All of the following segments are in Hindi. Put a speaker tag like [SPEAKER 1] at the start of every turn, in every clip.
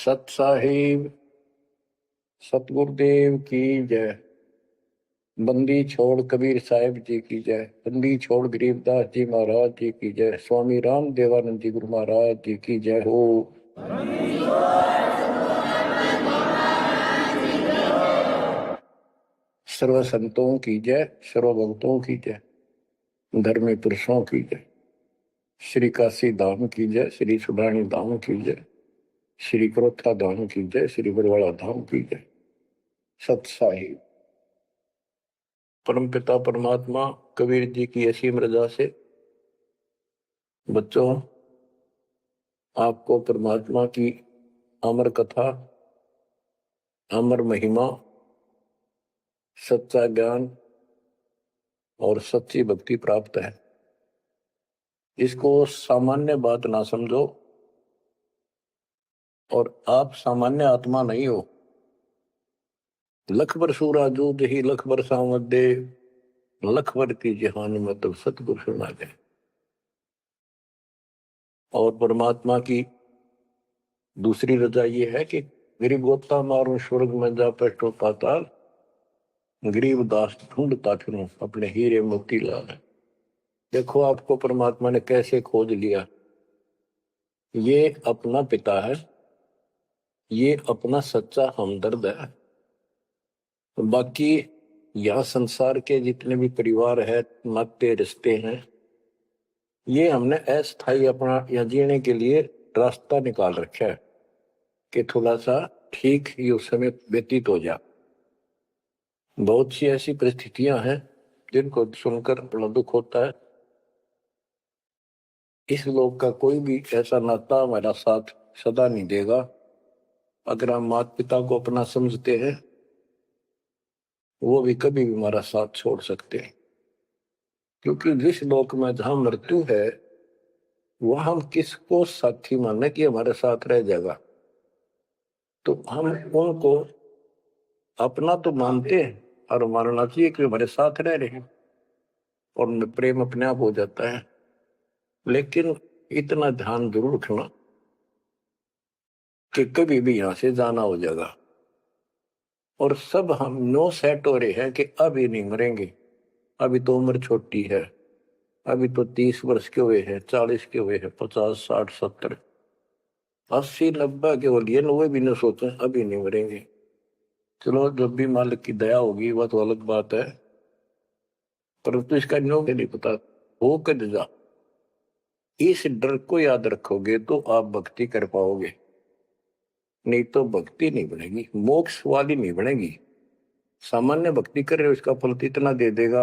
[SPEAKER 1] सत साहिब सतगुरुदेव की जय। बंदी छोड़ कबीर साहिब जी की जय। बंदी छोड़ गरीबदास जी महाराज जी की जय। स्वामी राम देवानंद जी गुरु महाराज जी की जय हो। सर्व संतों की जय, सर्व भक्तों की जय, धर्मी पुरुषों की जय। श्री काशी धाम की जय, श्री सुडानी धाम की जय, श्री क्रोथा धाम की जय, श्री बरवाड़ा धाम की जय। सत साहिब परमपिता परमात्मा कबीर जी की असीम रजा से बच्चों आपको परमात्मा की अमर कथा, अमर महिमा, सच्चा ज्ञान और सच्ची भक्ति प्राप्त है। इसको सामान्य बात ना समझो, और आप सामान्य आत्मा नहीं हो। लख बर सूरा जूद ही लख बर सावत दे, लख बर की जहान मतलब सतगुरु सुना दे। और परमात्मा की दूसरी रजा ये है कि गरीब गोता मारू स्वर्ग में जा पेटो पाताल, गरीब दास ढूंढता फिरूं अपने हीरे मोती लाल। देखो आपको परमात्मा ने कैसे खोज लिया। ये अपना पिता है, ये अपना सच्चा हमदर्द है। बाकी यह संसार के जितने भी परिवार है, नाते रिश्ते हैं, ये हमने अस्थायी अपना या जीने के लिए रास्ता निकाल रखा है कि थोड़ा सा ठीक ये उस समय व्यतीत हो जा। बहुत सी ऐसी परिस्थितियां हैं जिनको सुनकर बड़ा दुख होता है। इस लोक का कोई भी ऐसा नाता हमारा साथ सदा नहीं देगा। अगर हम माता पिता को अपना समझते हैं, वो भी कभी भी हमारा साथ छोड़ सकते हैं, क्योंकि जिस लोक में जहां मृत्यु है वह हम किसको साथी माने कि हमारे साथ रह जाएगा। तो हम उनको अपना तो मानते हैं और मानना चाहिए कि हमारे साथ रह रहे हैं, और प्रेम अपने आप हो जाता है। लेकिन इतना ध्यान जरूर रखना कि कभी भी यहां से जाना हो जाएगा। और सब हम नो सेट हो रहे हैं कि अभी नहीं मरेंगे, अभी तो उम्र छोटी है, अभी तो 30 वर्ष के हुए हैं, 40 के हुए हैं, 50, 60, 70, 80, 90 के हो लिए, वो भी न सोचे अभी नहीं मरेंगे। चलो जब भी मालिक की दया होगी वह तो अलग बात है, परंतु इसका न्यों नहीं पता हो कर जा। इस डर को याद रखोगे तो आप भक्ति कर पाओगे, नहीं तो भक्ति नहीं बनेगी, मोक्ष वाली नहीं बनेगी। सामान्य भक्ति कर रहे हो, इसका फल इतना दे देगा,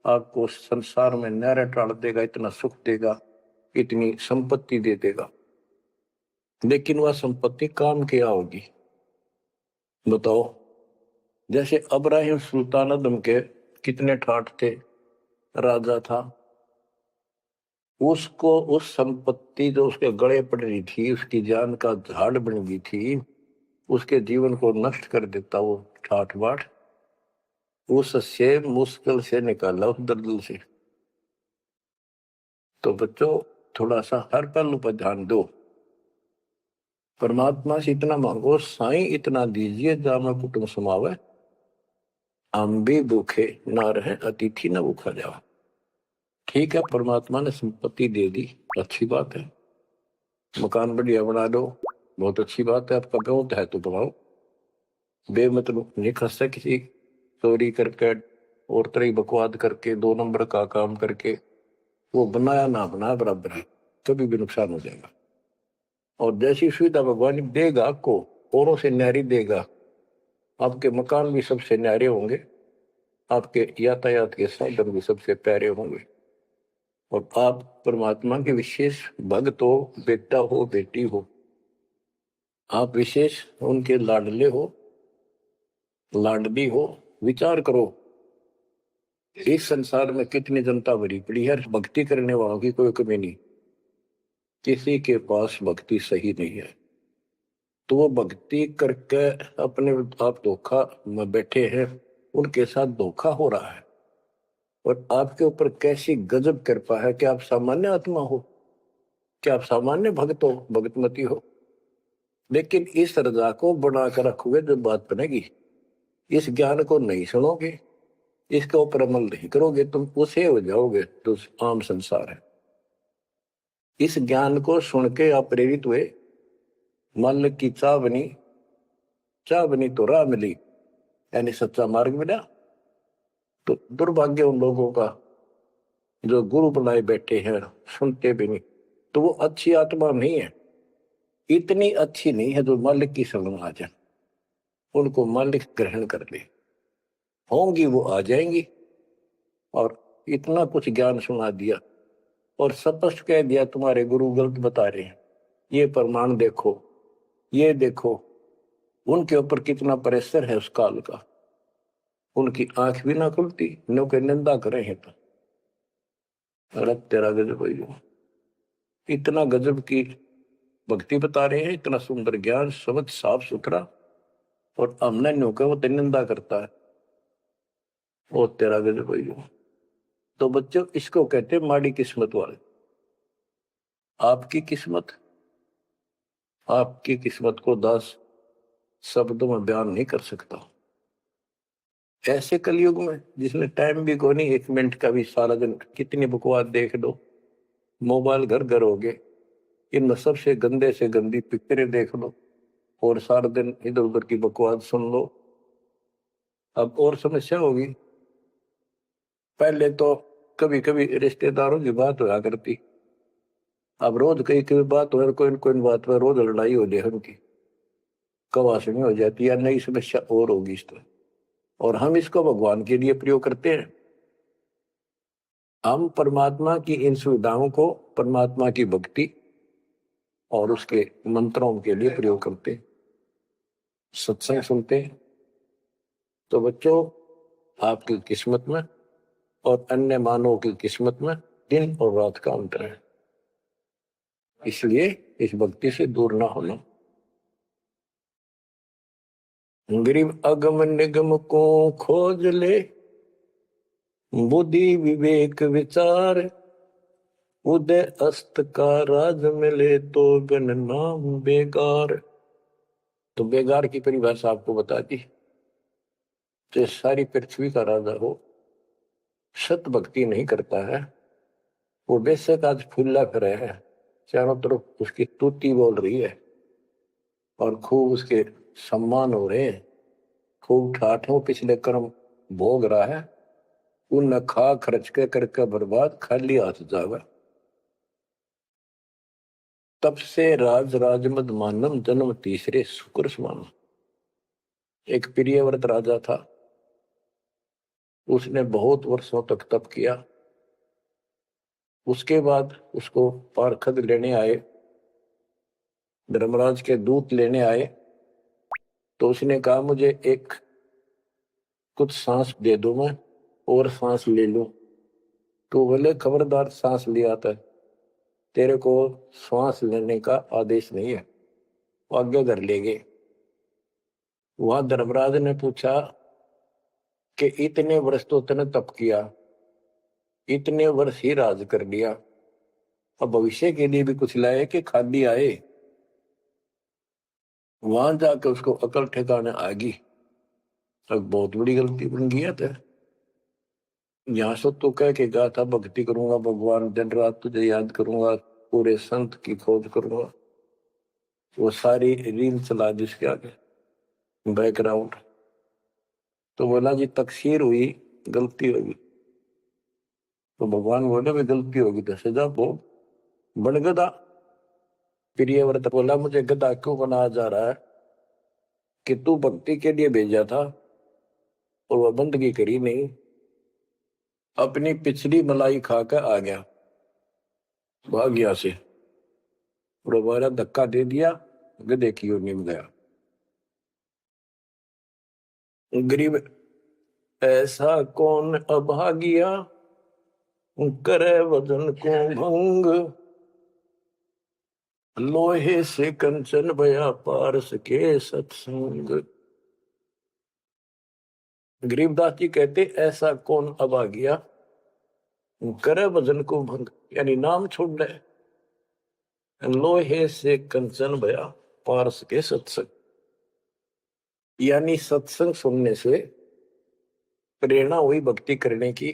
[SPEAKER 1] आपको संसार में नहरें टाल देगा, इतना सुख देगा, इतनी संपत्ति दे देगा। लेकिन वह संपत्ति काम क्या होगी बताओ। जैसे अब्राहिम सुल्तान अदम के कितने ठाठ थे, राजा था, उसको उस संपत्ति जो उसके गले पड़ रही थी, उसकी जान का झाड़ बन गई थी, उसके जीवन को नष्ट कर देता वो ठाठ बाट, उससे मुश्किल से निकाला उस दलदल से। तो बच्चों थोड़ा सा हर पहलू पर ध्यान दो। परमात्मा से इतना मांगो, साईं इतना दीजिए जामा कुटुंब समावे, हम भी भूखे ना रहे अतिथि न भूखा जाओ। ठीक है, परमात्मा ने संपत्ति दे दी, अच्छी बात है, मकान बढ़िया बना दो, बहुत अच्छी बात है, आपका बहुत है तो बनाओ। बेमतलब नहीं खसता किसी चोरी करके और तरह बकवाद करके 2 नंबर का काम करके, वो बनाया ना बनाया बराबर है, कभी भी नुकसान हो जाएगा। और जैसी सुविधा भगवान देगा आपको, औरों से न्यारी देगा, आपके मकान भी सबसे न्यारे होंगे, आपके यातायात के साधन भी सबसे प्यारे होंगे, और आप परमात्मा के विशेष भक्त हो, बेटा हो, बेटी हो, आप विशेष उनके लाडले हो, लाडली हो। विचार करो, इस संसार में कितनी जनता भरी पड़ी है, भक्ति करने वालों की कोई कमी नहीं, किसी के पास भक्ति सही नहीं है। तो वो भक्ति करके अपने आप धोखा में बैठे हैं, उनके साथ धोखा हो रहा है। और आपके ऊपर कैसी गजब कृपा है कि आप सामान्य आत्मा हो, कि आप सामान्य भक्त हो, भगतमती हो। लेकिन इस रजा को बनाकर रखोगे जो बात बनेगी। इस ज्ञान को नहीं सुनोगे, इसके ऊपर अमल नहीं करोगे, तुम उसे हो जाओगे तो आम संसार है। इस ज्ञान को सुन के आप प्रेरित हुए, मन की चाह बनी तो राह मिली, यानी सच्चा मार्ग मिला। तो दुर्भाग्य उन लोगों का जो गुरु बनाए बैठे हैं, सुनते भी नहीं। तो वो अच्छी आत्मा नहीं है, इतनी अच्छी नहीं है जो मालिक की शरण आ जाए, उनको मालिक ग्रहण कर ले, होंगी वो आ जाएंगी। और इतना कुछ ज्ञान सुना दिया और स्पष्ट कह दिया तुम्हारे गुरु गलत बता रहे हैं, ये प्रमाण देखो, ये देखो। उनके ऊपर कितना प्रेशर है उस काल का, उनकी आंख भी ना खुलती, नो के निंदा करे हैं तो अरे तेरा गजब है। इतना गजब की भक्ति बता रहे हैं, इतना सुंदर ज्ञान, समझ साफ सुथरा, और हमने नो के वो निंदा करता है, वो तेरा गजब है। तो बच्चों, इसको कहते हैं माड़ी किस्मत वाले। आपकी किस्मत को 10 शब्दों में बयान नहीं कर सकता। ऐसे कलयुग में जिसमें टाइम भी को नहीं, 1 मिनट का भी, सारा दिन कितनी बकवास देख लो, मोबाइल घर घर हो गए, इनमें सबसे गंदे से गंदी पिक्चरें देख लो और सारा दिन इधर उधर की बकवास सुन लो। अब और समस्या होगी। पहले तो कभी कभी रिश्तेदारों की बात होया करती, अब रोज कई कई बात हो, कोई कोई बात पर रोज लड़ाई हो जाए उनकी, कवासनी हो जाती है, नई समस्या और होगी इस तरह। और हम इसको भगवान के लिए प्रयोग करते हैं। हम परमात्मा की इन सुविधाओं को, परमात्मा की भक्ति और उसके मंत्रों के लिए प्रयोग करते हैं, सत्संग सुनते हैं। तो बच्चों, आपकी किस्मत में और अन्य मानवों की किस्मत में दिन और रात का अंतर है, इसलिए इस भक्ति से दूर ना होना। गरीब अगम निगम को खोज ले, बुद्धि विवेक विचार, उदय अस्त का राज मिले तो बिन नाम बेगार। तो बेगार की परिभाषा आपको बता दी। तो सारी पृथ्वी का राजा हो, सत भक्ति नहीं करता है, वो बेशक आज फूला फिरे है, चारों तरफ उसकी स्तुति बोल रही है और खूब उसके सम्मान हो रहे हैं, खूब ठाठों पिछले कर्म भोग रहा है, उन खा खर्च के करके बर्बाद, खाली हाथ जावे। तब से राज मद मानम, जन्म तीसरे शुक्र समान। एक प्रियव्रत राजा था, उसने बहुत वर्षों तक तप किया। उसके बाद उसको पार्षद लेने आए, धर्मराज के दूत लेने आए। तो उसने कहा मुझे एक कुछ सांस दे दो, मैं और सांस ले लूं। तो बोले खबरदार, सांस लिया था, तेरे को सांस लेने का आदेश नहीं है, वो आगे कर लेंगे। वहां धर्मराज ने पूछा कि इतने वर्ष तो तूने तप किया, इतने वर्ष ही राज कर लिया, अब भविष्य के लिए भी कुछ लाए कि खाली आए। वहां जाके उसको अकल ठिकाने आ गई, तब बहुत बड़ी गलती बन गई है। यहाँ से तो कह के गया था भक्ति करूंगा भगवान, दिन रात तुझे याद करूंगा, पूरे संत की खोज करूंगा, वो सारी रील चला दी उसके आगे बैकग्राउंड। तो बोला जी तकसीर हुई, गलती होगी। तो भगवान बोले भी गलती होगी तो सजा भोग, बन गधा। प्रियव्रत बोला मुझे गधा क्यों बनाया जा रहा है, कि तू भक्ति के लिए भेजा था और वह बंदगी करी नहीं, अपनी पिछली मलाई खाकर आ गया, भाग गया से, और हमारा धक्का दे दिया, गधे की ओर निम गया। गरीब ऐसा कौन अभागिया, करे वजन को भंग, लोहे से कंचन भया पारस के सत्संग। गरीबदास जी कहते ऐसा कौन अभागिया, करे वजन को भंग, यानी नाम छोड़ दे, लोहे से कंचन भया, पारस के सत्संग, यानी सत्संग सुनने से प्रेरणा हुई भक्ति करने की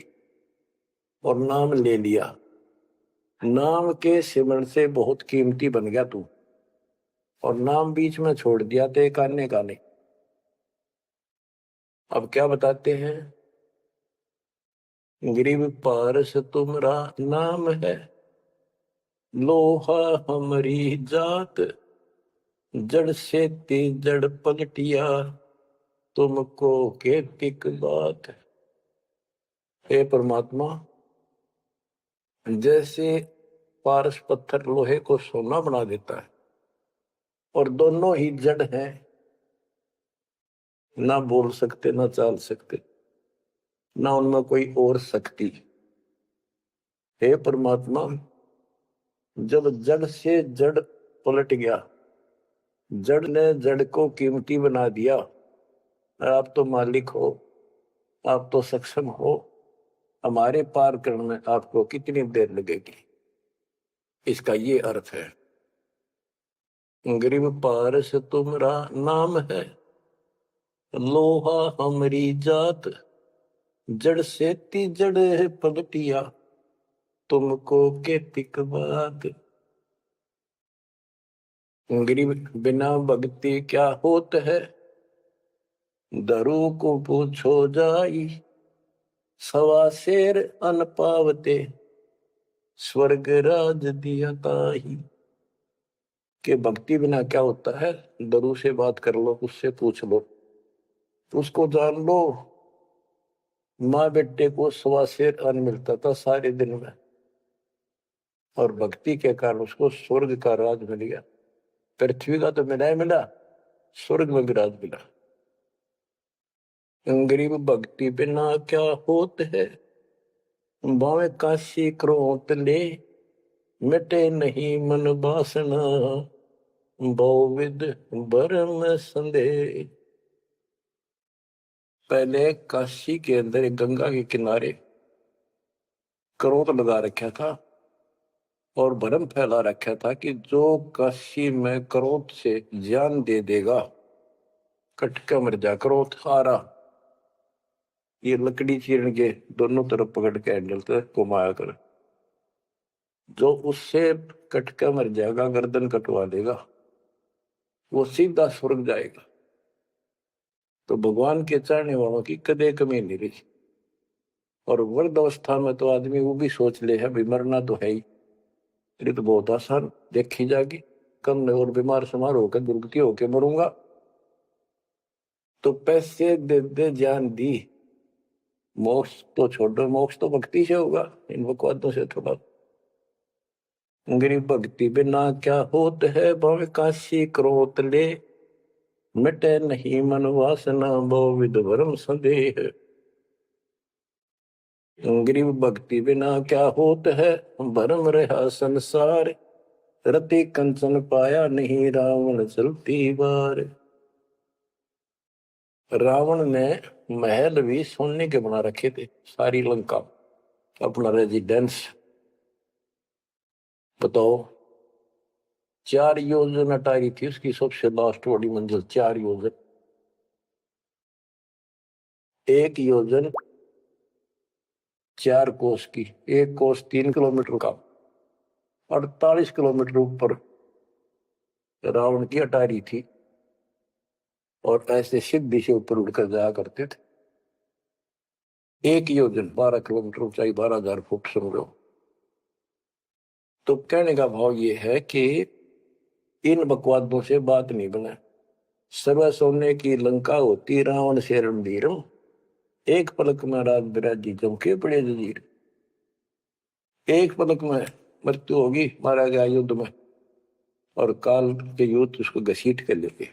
[SPEAKER 1] और नाम ले लिया। नाम के सिमरण से बहुत कीमती बन गया तू, और नाम बीच में छोड़ दिया तो एक आने का नहीं। अब क्या बताते हैं, गिरिव पारस तुमरा नाम है, लोहा हमारी जात, जड़ से ते जड़ पलटिया, तुमको केतिक बात। हे परमात्मा, जैसे पारस पत्थर लोहे को सोना बना देता है, और दोनों ही जड़ हैं, ना बोल सकते ना चाल सकते, ना उनमें कोई और शक्ति। हे परमात्मा, जब जड़ से जड़ पलट गया, जड़ ने जड़ को कीमती बना दिया, आप तो मालिक हो, आप तो सक्षम हो, हमारे पार करने में आपको कितनी देर लगेगी। इसका ये अर्थ है, गिरिव पारस तुमरा नाम है, लोहा हमारी जात, जड़ से ती जड़ पलटिया, तुमको केतिक बात। गिरिव बिना भक्ति क्या होत है, दरु को पूछो जाई, सवा शेर अन पावते, स्वर्ग राज दिया ताही। के भक्ति बिना क्या होता है, दरु से बात कर लो, उससे पूछ लो, उसको जान लो। माँ बेटे को सवा शेर अन्न मिलता था सारे दिन में, और भक्ति के कारण उसको स्वर्ग का राज मिल गया। पृथ्वी का तो मिला ही मिला, स्वर्ग में भी राज मिला। गरीब भक्ति बिना क्या होत है, बावे काशी क्रोत ले, मिटे नहीं मन बासना, बहुविध भरम संदेह। पहले काशी के अंदर एक गंगा के किनारे क्रोध लगा रखा था और भरम फैला रखा था कि जो काशी में क्रोध से जान दे देगा, कटका मर जा। क्रोध हारा, ये लकड़ी चीरन के दोनों तरफ पकड़ के हैंडल से घुमाया कर, जो उससे कटका मर जाएगा, गर्दन कटवा देगा, वो सीधा स्वर्ग जाएगा। तो भगवान के चाहने वालों की कदे कमी नहीं रही। और वृद्ध अवस्था में तो आदमी वो भी सोच ले है, मरना तो है ही, ये तो बहुत आसान देखी जाएगी, कम न और बीमार समार होकर दुर्गति होकर मरूंगा। तो पैसे दे दे जान दी, मोक्ष तो छोड़ो, मोक्ष तो भक्ति से होगा, इन बकवादों से थोड़ा। गरीब भक्ति बिना क्या होत है, भावे काशी क्रोत ले, मिटे नहीं मन वासना, बहुविध भरम संदेह। गरीब भक्ति बिना क्या होत है, भरम रहा संसार, रति कंचन पाया नहीं, रावण चलती बार। रावण ने महल भी सोने के बना रखे थे, सारी लंका अपना रेजिडेंस। बताओ, 4 योजन अटारी थी उसकी सबसे लास्ट वाली मंजिल, 4 योजन। 1 योजन 4 कोस की, 1 कोस 3 किलोमीटर का, 48 किलोमीटर ऊपर रावण की अटारी थी, और ऐसे सीधी से ऊपर उड़कर जाया करते थे। 1 योजन 12 किलोमीटर ऊंचाई, 12,000 फुट समझो। तो कहने का भाव ये है कि इन बकवादों से बात नहीं बने। सर्व सोने की लंका होती, रावण से रणधीरम, एक पलक में राज बिराजी चमके पड़े जजीर। एक पलक में मृत्यु होगी, मारा गया युद्ध में, और काल के युद्ध उसको घसीट कर लेते।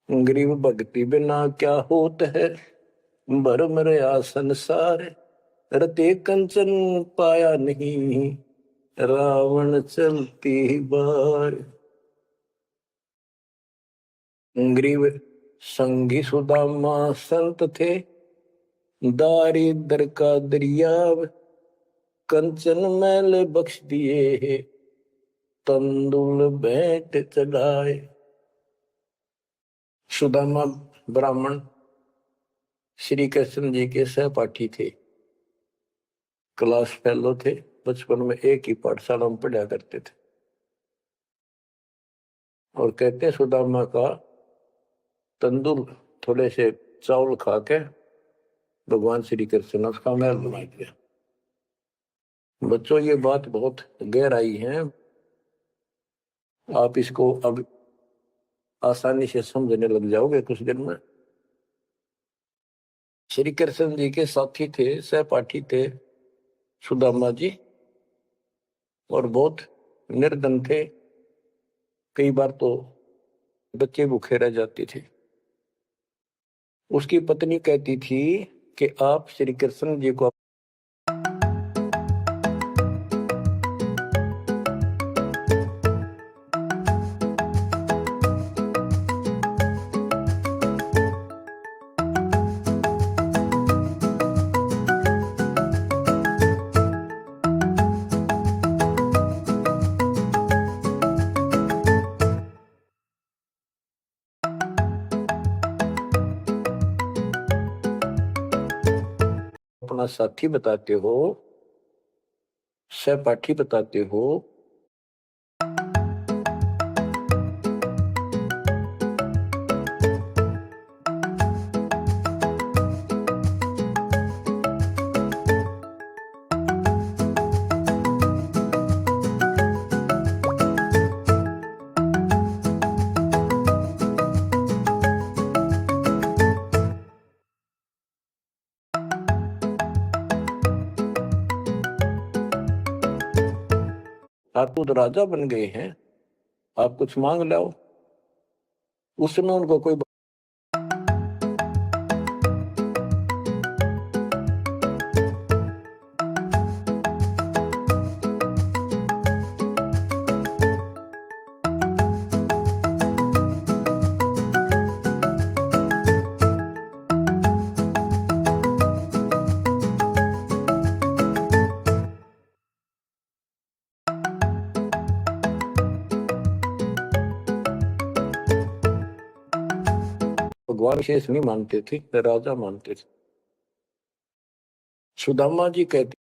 [SPEAKER 1] गरीब भक्ति बिना क्या होत है, भरम रहा संसार, रते कंचन पाया नहीं, रावण चलती बार। गरीब संगी सुदामा संत थे, दारिद्र का दरियाव, कंचन मैल बख्श दिए, तंदुल भेंट चढ़ाए। सुदामा ब्राह्मण श्री कृष्ण जी के सहपाठी थे, क्लास फेलो थे, बचपन में एक ही पाठशाला में पढ़ा करते थे। और कहते सुदामा का तंदुल थोड़े से चावल खा के भगवान श्री कृष्ण ने उसका महल बना दिया। बच्चों, ये बात बहुत गहराई है, आप इसको अब आसानी से समझने लग जाओगे कुछ दिन में। श्री कृष्ण जी के साथी थे, सहपाठी थे सुदामा जी, और बहुत निर्धन थे। कई बार तो बच्चे भूखे रह जाते थे। उसकी पत्नी कहती थी कि आप श्री कृष्ण जी को अपना साथी बताते हो, सहपाठी बताते हो, आप खुद राजा बन गए हैं, आप कुछ मांग लाओ। उस समय उनको कोई भगवान विशेष नहीं मानते थे, राजा मानते थे। सुदामा जी कहते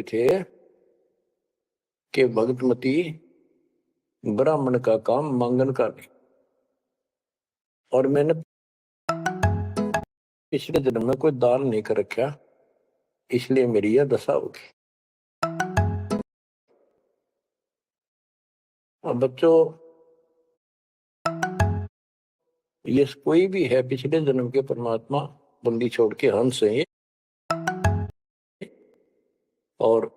[SPEAKER 1] थे कि भगतमती ब्राह्मण का काम मांगन का नहीं, और मैंने पिछले जन्म में कोई दान नहीं कर रखा, इसलिए मेरी यह दशा होगी। अब बच्चों, ये कोई भी है, पिछले जन्म के परमात्मा बंदी छोड़ के हंस हैं, और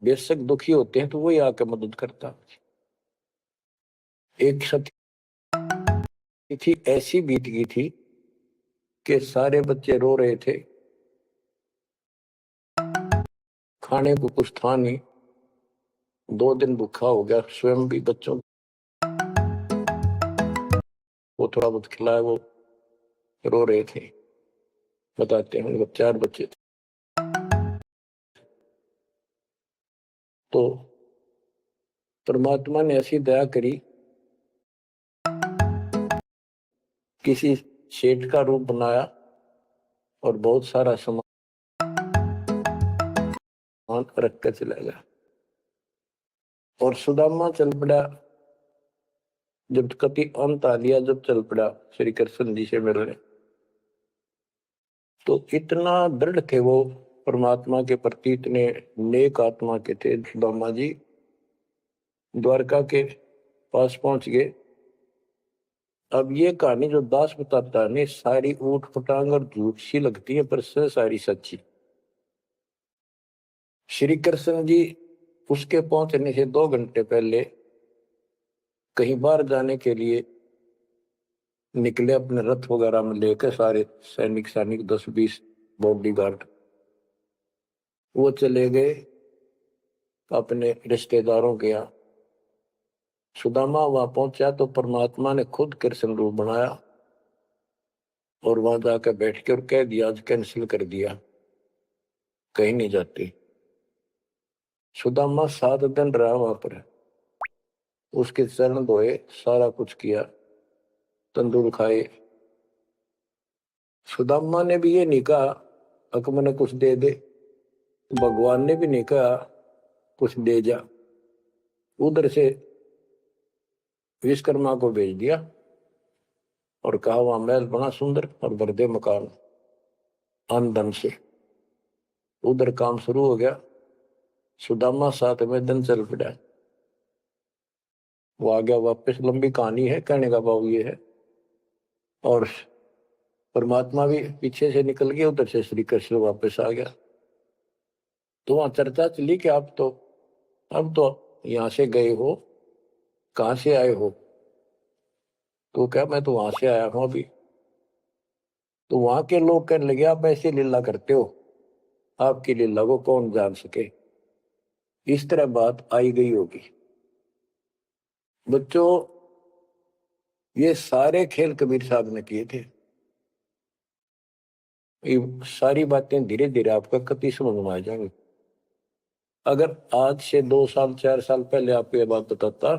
[SPEAKER 1] बेशक दुखी होते हैं तो वही आके मदद करता। एक सती थी, ऐसी बीत गई थी कि सारे बच्चे रो रहे थे, खाने को कुछ था नहीं, 2 दिन भूखा हो गया, स्वयं भी बच्चों को थोड़ा बहुत खिलाया, वो रो रहे थे। बताते हैं, 4 बच्चे थे। तो परमात्मा ने ऐसी दया करी, किसी सेठ का रूप बनाया और बहुत सारा सामान रख कर चला गया। और सुदामा चल पड़ा, जब कति अंत आ लिया, जब चल पड़ा श्री कृष्ण जी से मिलने, तो इतना दृढ़ थे वो परमात्मा के प्रति, इतने नेक आत्मा के थे सुदामा जी। द्वारका के पास पहुंच गए। अब ये कहानी जो दास बताता है, सारी ऊट पटांग और झूठ सी लगती है, पर सारी सच्ची। श्री कृष्ण जी उसके पहुंचने से 2 घंटे पहले कहीं बाहर जाने के लिए निकले, अपने रथ वगैरह में लेकर, सारे सैनिक 10-20 बॉडीगार्ड, वो चले गए अपने रिश्तेदारों के यहाँ। सुदामा वहां पहुंचा तो परमात्मा ने खुद कृष्ण रूप बनाया और वहां जाकर बैठ के और कह दिया, आज कैंसिल कर दिया, कहीं नहीं जाती। सुदामा 7 दिन रहा वहां पर, उसके चरण धोए, सारा कुछ किया, तंदूर खाए। सुदामा ने भी ये नहीं कहा अक मैंने कुछ दे दे, भगवान ने भी नहीं कहा कुछ दे जा। उधर से विश्वकर्मा को भेज दिया और कहा वहां महल बना सुंदर और भर दे मकान अन्न धन से। उधर काम शुरू हो गया। सुदामा 7वें दिन चल पड़ा। वो आ गया वापस, लंबी कहानी है, कहने का भाव ये है। और परमात्मा भी पीछे से निकल गया, उधर से श्री कृष्ण वापस आ गया। तो वहां चर्चा चली कि आप तो अब तो यहां से गए हो, कहां से आए हो? तो क्या मैं तो वहां से आया हूं अभी। तो वहां के लोग कहने लगे, आप ऐसे लीला करते हो, आपकी लीला को कौन जान सके। इस तरह बात आई गई होगी। बच्चों, ये सारे खेल कबीर साहब ने किए थे। ये सारी बातें धीरे धीरे आपका कति समझ में आ जाएंगी। अगर आज से 2 साल 4 साल पहले आपको ये बात बताता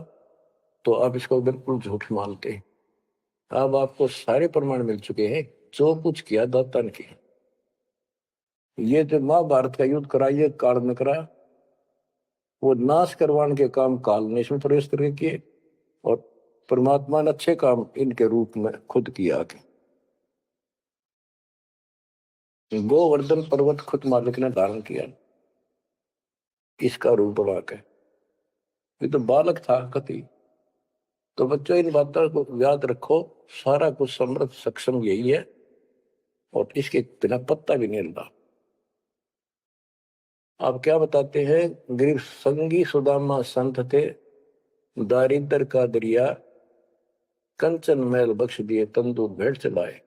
[SPEAKER 1] तो आप इसको बिल्कुल झूठ मानते। अब आपको सारे प्रमाण मिल चुके हैं, जो कुछ किया दाता ने किया। ये जो महाभारत का युद्ध करा, ये काल ने करा, वो नाश करवाने के काम काल ने इसमें प्रवेश करके किए, और परमात्मा ने अच्छे काम इनके रूप में खुद किया। गोवर्धन पर्वत खुद मालिक ने धारण किया, इसका रूप बना के। ये तो बालक था कति। तो बच्चों, इन बातों को याद रखो, सारा कुछ समृद्ध सक्षम यही है और इसके बिना पत्ता भी नहीं हिलता। आप क्या बताते हैं? गरीब संगी सुदामा संत थे, दारिद्र का दरिया कंचन मैल बख्श दिए, तंदूर भेंट चलाए।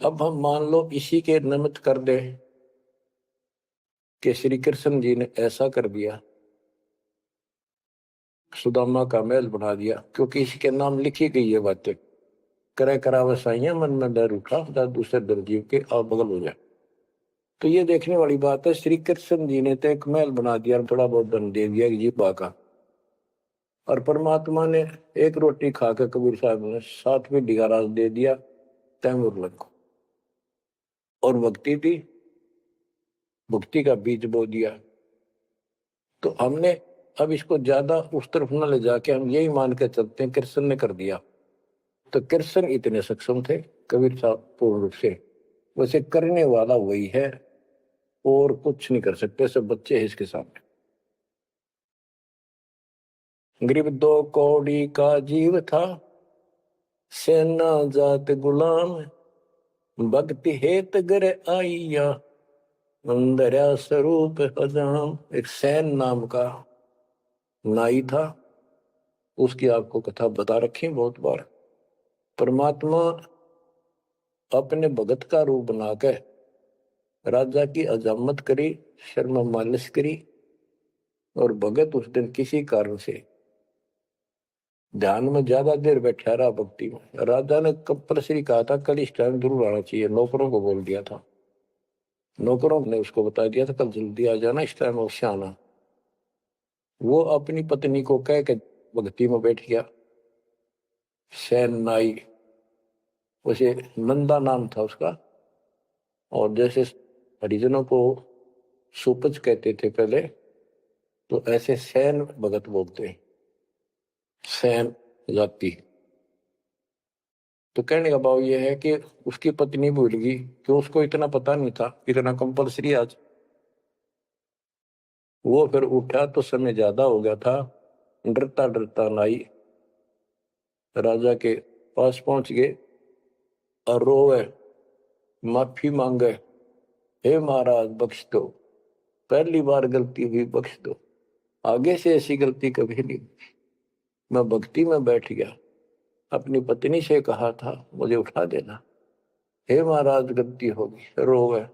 [SPEAKER 1] अब हम मान लो इसी के निमित्त कर दे कि श्री कृष्ण जी ने ऐसा कर दिया, सुदामा का महल बना दिया, क्योंकि इसके नाम लिखी गई है बातें। करे करा वसाइया मन में डर उठा, दूसरे दर जीव के आप बगल हो जाए। तो ये देखने वाली बात है। श्री कृष्ण जी ने तो एक महल बना दिया, थोड़ा बहुत धन दे दिया जीवा का, और परमात्मा ने एक रोटी खाकर कबीर साहब ने 7वीं डिगाराज दे दिया तैमूर को। और भक्ति थी, भक्ति का बीज बो दिया। तो हमने अब इसको ज्यादा उस तरफ न ले जाके हम यही मान के चलते हैं कृष्ण ने कर दिया। तो कृष्ण इतने सक्षम थे कबीर साहब पूर्ण रूप से, वैसे करने वाला वही है और कुछ नहीं कर सकते, सब बच्चे हैं इसके सामने। गरीब 2 कौड़ी का जीव था, सेना जात गुलाम, भक्ति हेत गर आइया, अंदर स्वरूप हजाम। एक सैन नाम का नाई था, उसकी आपको कथा बता रखी बहुत बार। परमात्मा अपने भगत का रूप बनाकर राजा की अजामत करी, शर्मा मालिश करी, और भगत उस दिन किसी कारण से ध्यान में ज्यादा देर बैठा रहा, भक्ति में। राजा ने कंपल्सरी कहा था कल इस टाइम जरूर आना चाहिए, नौकरों को बोल दिया था। नौकरों ने उसको बता दिया था कल जल्दी आ जाना, इस टाइम अवश्य आना। वो अपनी पत्नी को कह के भक्ति में बैठ गया। सैन नाई, उसे नंदा नाम था उसका, और जैसे हरिजनों को सुपच कहते थे पहले, तो ऐसे सैन भगत बोलते हैं, सैन जाति। तो कहने का भाव यह है कि उसकी पत्नी भूल गई कि उसको इतना पता नहीं था, इतना कंपल्सरी आज। वो फिर उठा तो समय ज्यादा हो गया था, डरता डरता नाई राजा के पास पहुंच गए और रोवे, माफी मांगे, हे महाराज बख्श दो, पहली बार गलती हुई, बख्श दो, आगे से ऐसी गलती कभी नहीं। मैं भक्ति में बैठ गया, अपनी पत्नी से कहा था मुझे उठा देना, हे महाराज गलती होगी। रोवे,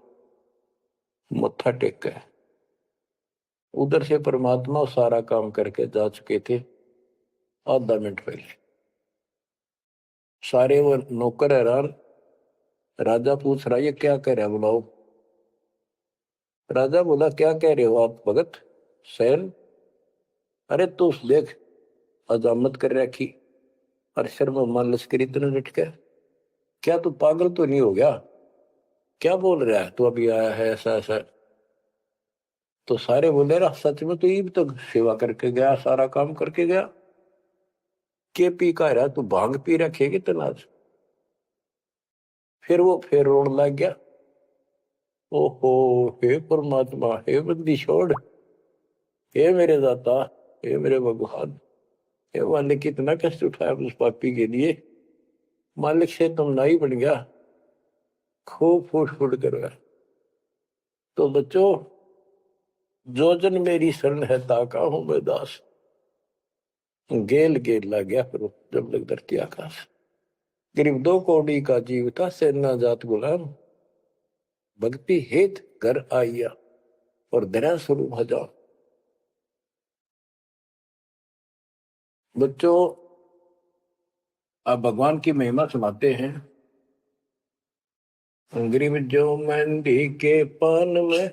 [SPEAKER 1] मत्था टेक गए। उधर से परमात्मा सारा काम करके जा चुके थे आधा मिनट पहले। सारे वो नौकर हैरान। राजा पूछ रहा ये क्या कह रहा है, बुलाओ। राजा बोला क्या कह रहे हो आप भगत सैन? अरे तू देख अजामत कर रखी और शर्म मान लश्करी इतने लट के, क्या तू पागल तो नहीं हो गया? क्या बोल रहा है तू, अभी आया है ऐसा ऐसा? तो सारे बोले रहा सच में तो ये भी तो सेवा करके गया, सारा काम करके गया, के पी का रहा तू, भांग पी रखेगी तनाज। फिर वो फिर रोने लग गया। ओहो, हे परमात्मा, हे बंदी छोड़, हे मेरे दाता, हे मेरे भगवान, हे मालिक कितना कष्ट उठाया उस पापी के लिए, मालिक से तुम ना ही बन गया, खूब फूट फूट कर गया। तो बच्चों, जो जन मेरी शरण है ताका हूं मैं दास, गेल गेल ला गया फिर जब लग धरती आकाश। करीब 2 कौड़ी का जीव था, सेना जात गुलाम, भक्ति हेत घर आइया और दया स्वरूप हजार। बच्चों, आप भगवान की महिमा सुनाते हैं। गरीब जो मेहंदी के पान में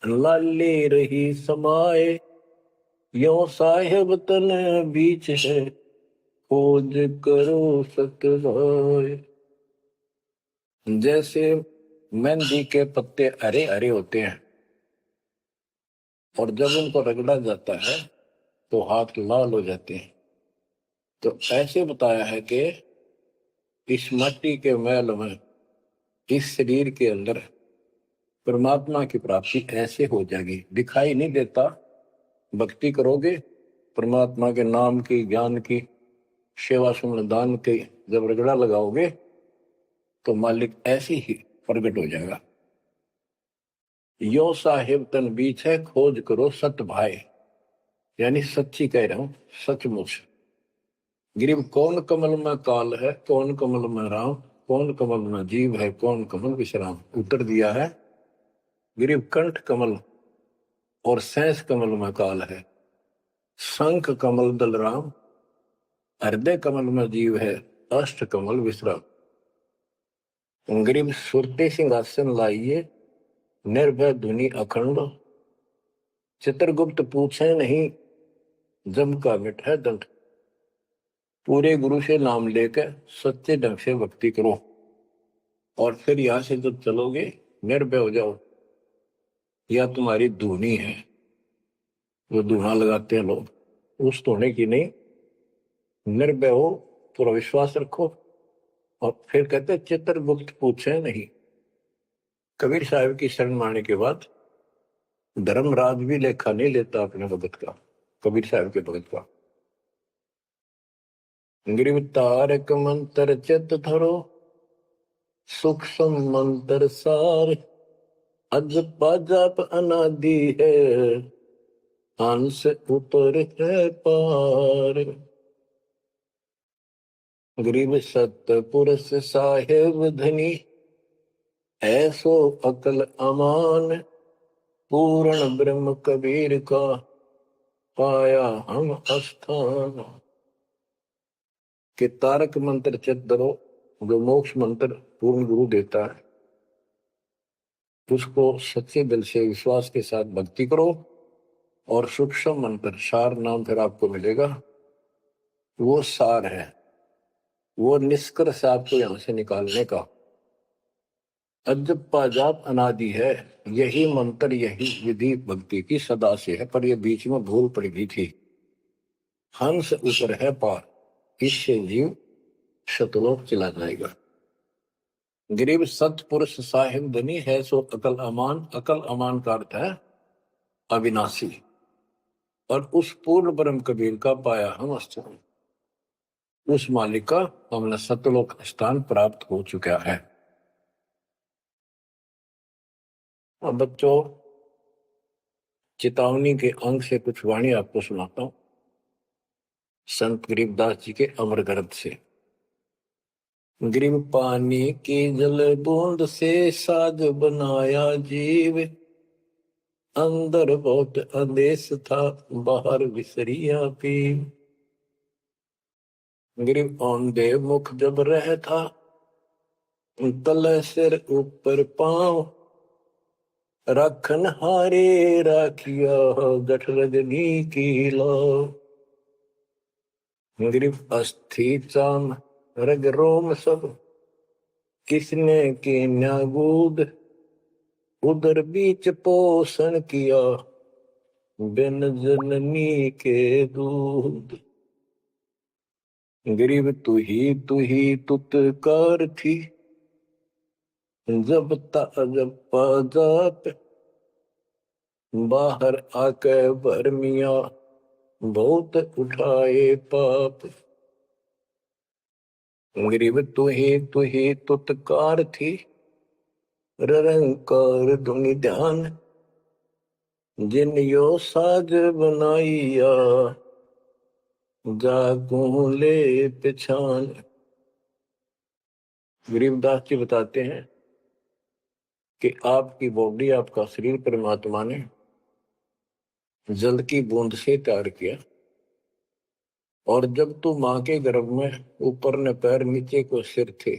[SPEAKER 1] लाली रही समाए, यो साहेब तन बीच है खोज करो सतभाए। जैसे मेहंदी के पत्ते हरे हरे होते हैं और जब उनको रगड़ा जाता है तो हाथ लाल हो जाते हैं, तो ऐसे बताया है कि इस मिट्टी के मैल में, इस शरीर के अंदर परमात्मा की प्राप्ति ऐसे हो जाएगी। दिखाई नहीं देता, भक्ति करोगे परमात्मा के नाम की, ज्ञान की, सेवा सुमन दान की जब रगड़ा लगाओगे तो मालिक ऐसे ही प्रकट हो जाएगा। यो साहिब तन बीच है खोज करो सत भाई, यानी सच्ची कह रहा हूं, सचमुच। गिरिव कौन कमल में काल है, कौन कमल में राम, कौन कमल में जीव है, कौन कमल विश्राम। उत्तर दिया है गिरिव कंठ कमल और सैंस कमल में काल है, शंख कमल दल राम, हृदय कमल में जीव है, अष्ट कमल विश्राम। गिरिव सुरते सिंहासन लाइए, निर्भय धुनि अखंड, चित्रगुप्त पूछे नहीं, जम का मिट है दंड। पूरे गुरु से नाम लेकर सच्चे ढंग से भक्ति करो और फिर यहां से जब चलोगे निर्भय हो जाओ। या तुम्हारी धुनी है, वो धुना लगाते हैं लोग, उस धुने की नहीं, निर्भय हो, पूरा विश्वास रखो। और फिर कहते चित्रगुप्त पूछे नहीं। कबीर साहब की शरण माने के बाद धर्मराज भी लेखा नहीं लेता अपने भगत का, कबीर साहब के भगत का। गिरिव तारक मंत्र चित धरो, सूक्ष्म मंत्र सार, अज पाजाप अनादि है, हंस उतर है पार। गरीब सतपुरुष साहेब धनी, ऐसो अकल अमान, पूर्ण ब्रह्म कबीर का पाया हम स्थान। कि तारक मंत्र चित धरो, जो मोक्ष मंत्र पूर्ण गुरु देता है, उसको सच्चे दिल से विश्वास के साथ भक्ति करो। और सूक्ष्म मंत्र सार नाम फिर आपको मिलेगा, वो सार है, वो निष्कर्ष आपको यहां से निकालने का। अजब पाजाब अनादि है, यही मंत्र, यही विधि भक्ति की सदा से है, पर ये बीच में भूल पड़ गई थी। हंस ऊपर है पार, इससे जीव शतलोक चला जाएगा। गरीब सतपुरुष साहिब धनी है सो अकल अमान, अकल अमान का अर्थ है अविनाशी। और उस पूर्ण ब्रह्म कबीर का पाया हम स्थान, उस मालिक का हमने सतलोक स्थान प्राप्त हो चुका है। अब बच्चों, चेतावनी के अंग से कुछ वाणी आपको सुनाता हूं संत गरीबदास जी के अमर ग्रंथ से। गरीब पानी की जल बूंद से साज बनाया जीव, अंदर बहुत अंदेश था, बाहर विसरिया पी। ग्रीव औंधे मुख जब रह था, तले सिर ऊपर पांव। राखन हारे राखिया, जठ रजनी की लाव। ग्रीव अस्थि चाम रग रोम सब, किसने की न्यागूद। उदर बीच पोषण किया, बिन जननी के दूध। गरीब तू ही तुतकार थी, जब जब जाप। बाहर आके भरमिया, बहुत उठाए पाप। गरीब तू ही तुतकार थी, निरंकार धुनि ध्यान। जिन यो साज बनाइया, जागू ले पिछान। गरीबदास जी बताते हैं कि आपकी बॉडी, आपका शरीर परमात्मा ने जल की बूंद से तैयार किया। और जब तू मां के गर्भ में ऊपर ने पैर नीचे को सिर थे,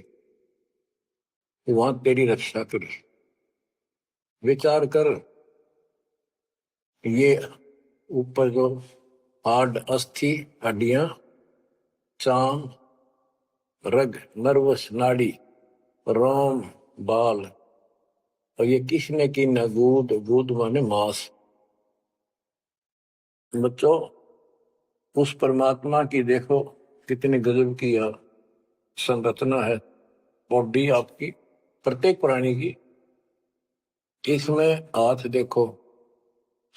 [SPEAKER 1] वहां तेरी रक्षा करी। विचार कर, ये ऊपर जो हार्ड अस्थि, हड्डियां, चाम, रग, नर्वस नाड़ी, रोम, बाल, और ये किसने की न गूद। गूद माने मांस। बच्चों, उस परमात्मा की देखो कितनी गजब की संरचना है बॉडी आपकी, प्रत्येक प्राणी की। इसमें हाथ देखो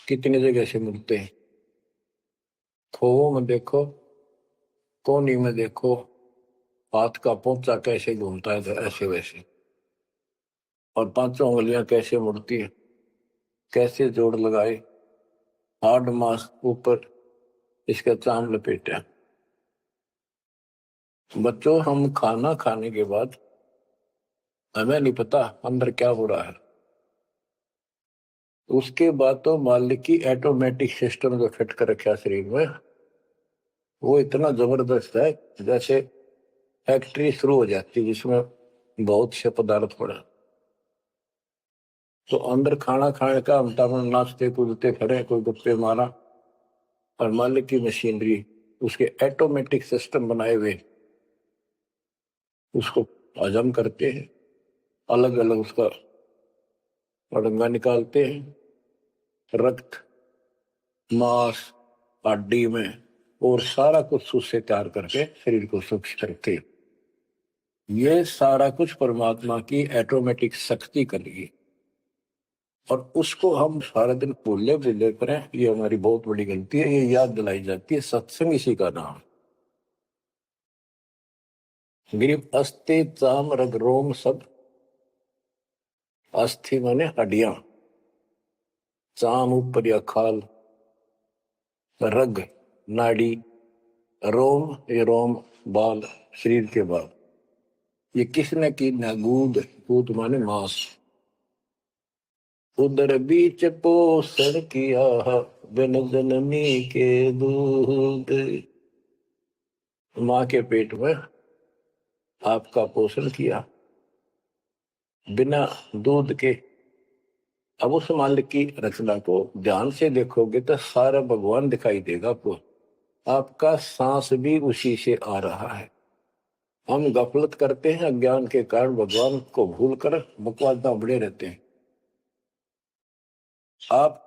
[SPEAKER 1] कितनी जगह से मिलते हैं। खोओं में देखो, कोहनी में देखो, हाथ का पोंचा कैसे घूमता है, ऐसे वैसे। और पांचों उंगलियां कैसे मुड़ती है, कैसे जोड़ लगाए, हार्ड मास ऊपर इसका चाम लपेटा। बच्चों, हम खाना खाने के बाद हमें नहीं पता अंदर क्या हो रहा है। उसके बाद तो मालिक की ऑटोमेटिक सिस्टम जो फिट कर रखा शरीर में, वो इतना जबरदस्त है, जैसे फैक्ट्री शुरू हो जाती है जिसमें बहुत से पदार्थ पड़े। तो अंदर खाना खाने का हम नाचते कूदते खड़े, कोई गुप्पे मारा, और मालिक की मशीनरी उसके ऑटोमेटिक सिस्टम बनाए हुए उसको हजम करते हैं, अलग अलग उसका अड़ंगा निकालते हैं, रक्त, मांस, हड्डी में, और सारा कुछ उससे तैयार करके शरीर को सुरक्षित रखते हैं। ये सारा कुछ परमात्मा की ऑटोमेटिक शक्ति करेगी। और उसको हम सारा दिन भूले भूले करें, ये हमारी बहुत बड़ी गलती है। ये याद दिलाई जाती है, सत्संग इसी का नाम। ग्रीव अस्थि चाम रग रोम सब। अस्थि माने हड्डियां, चाम ऊपर या खाल, रग नाड़ी, रोम ये रोम, बाल शरीर के बाल। ये किसने की न गूद। गूद माने मांस। उदर बीच पोषण किया, बिन जननी के दूध। मां के पेट में आपका पोषण किया बिना दूध के। अब उस मालिक की रचना को ध्यान से देखोगे तो सारा भगवान दिखाई देगा आपको। आपका सांस भी उसी से आ रहा है। हम गफलत करते हैं, अज्ञान के कारण भगवान को भूल कर बकवास बड़े रहते हैं। आप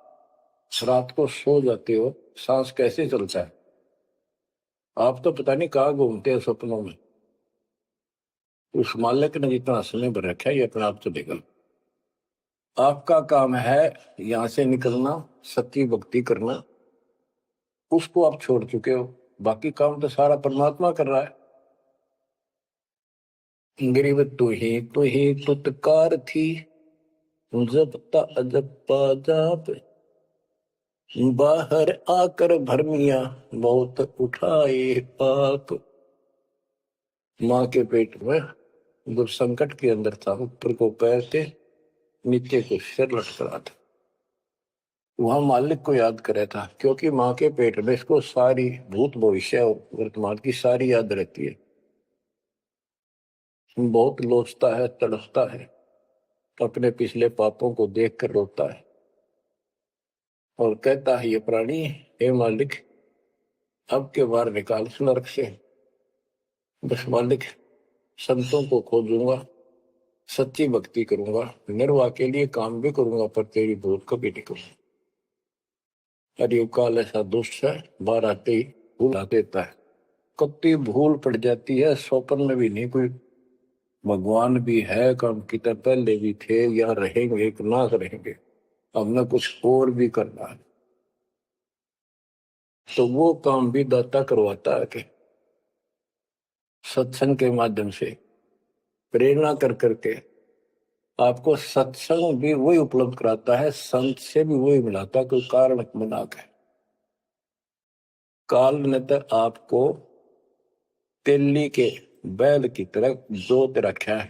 [SPEAKER 1] रात को सो जाते हो, सांस कैसे चलता है, आप तो पता नहीं कहाँ घूमते हैं सपनों में। उस मालिक ने जितना समय भर रखा है, ये अपने आप चलेगा। आपका काम है यहां से निकलना, सच्ची भक्ति करना, उसको आप छोड़ चुके हो। बाकी काम तो सारा परमात्मा कर रहा है। गरीब तू ही तुतकार थी, जपता जपा जाप। बाहर आकर भरमिया, बहुत उठाए पाप। मां के पेट में जब संकट के अंदर था, ऊपर को पैर थे, नीचे को सिर लटक रहा था। वहां मालिक को याद करे था, क्योंकि माँ के पेट में इसको सारी भूत भविष्य और वर्तमान की सारी याद रहती है। बहुत लोचता है, तड़पता है, अपने पिछले पापों को देख कर रोता है और कहता है, ये प्राणी, हे मालिक, अब के बार निकाल इस नरक से। बस मालिक, संतों को खोजूंगा, सच्ची भक्ति करूंगा, निर्वाह के लिए काम भी करूंगा, पर तेरी भूल कभी नहीं करूंगा। अरे काल ऐसा दुष्ट है, बाहर आते ही भूल देता है। कत्ती भूल पड़ जाती है, स्वप्न में भी नहीं कोई भगवान भी है, काम कितने पहले भी थे, या रहेंगे कि ना रहेंगे, हमने कुछ और भी करना है। तो वो काम भी दाता करवाता है कि सत्संग के माध्यम से प्रेरणा कर करके आपको सत्संग भी वही उपलब्ध कराता है, संत से भी वही मिलाता है, कोई कारण बना के। काल ने तो आपको तेली के बैल की तरह जोत रखा है।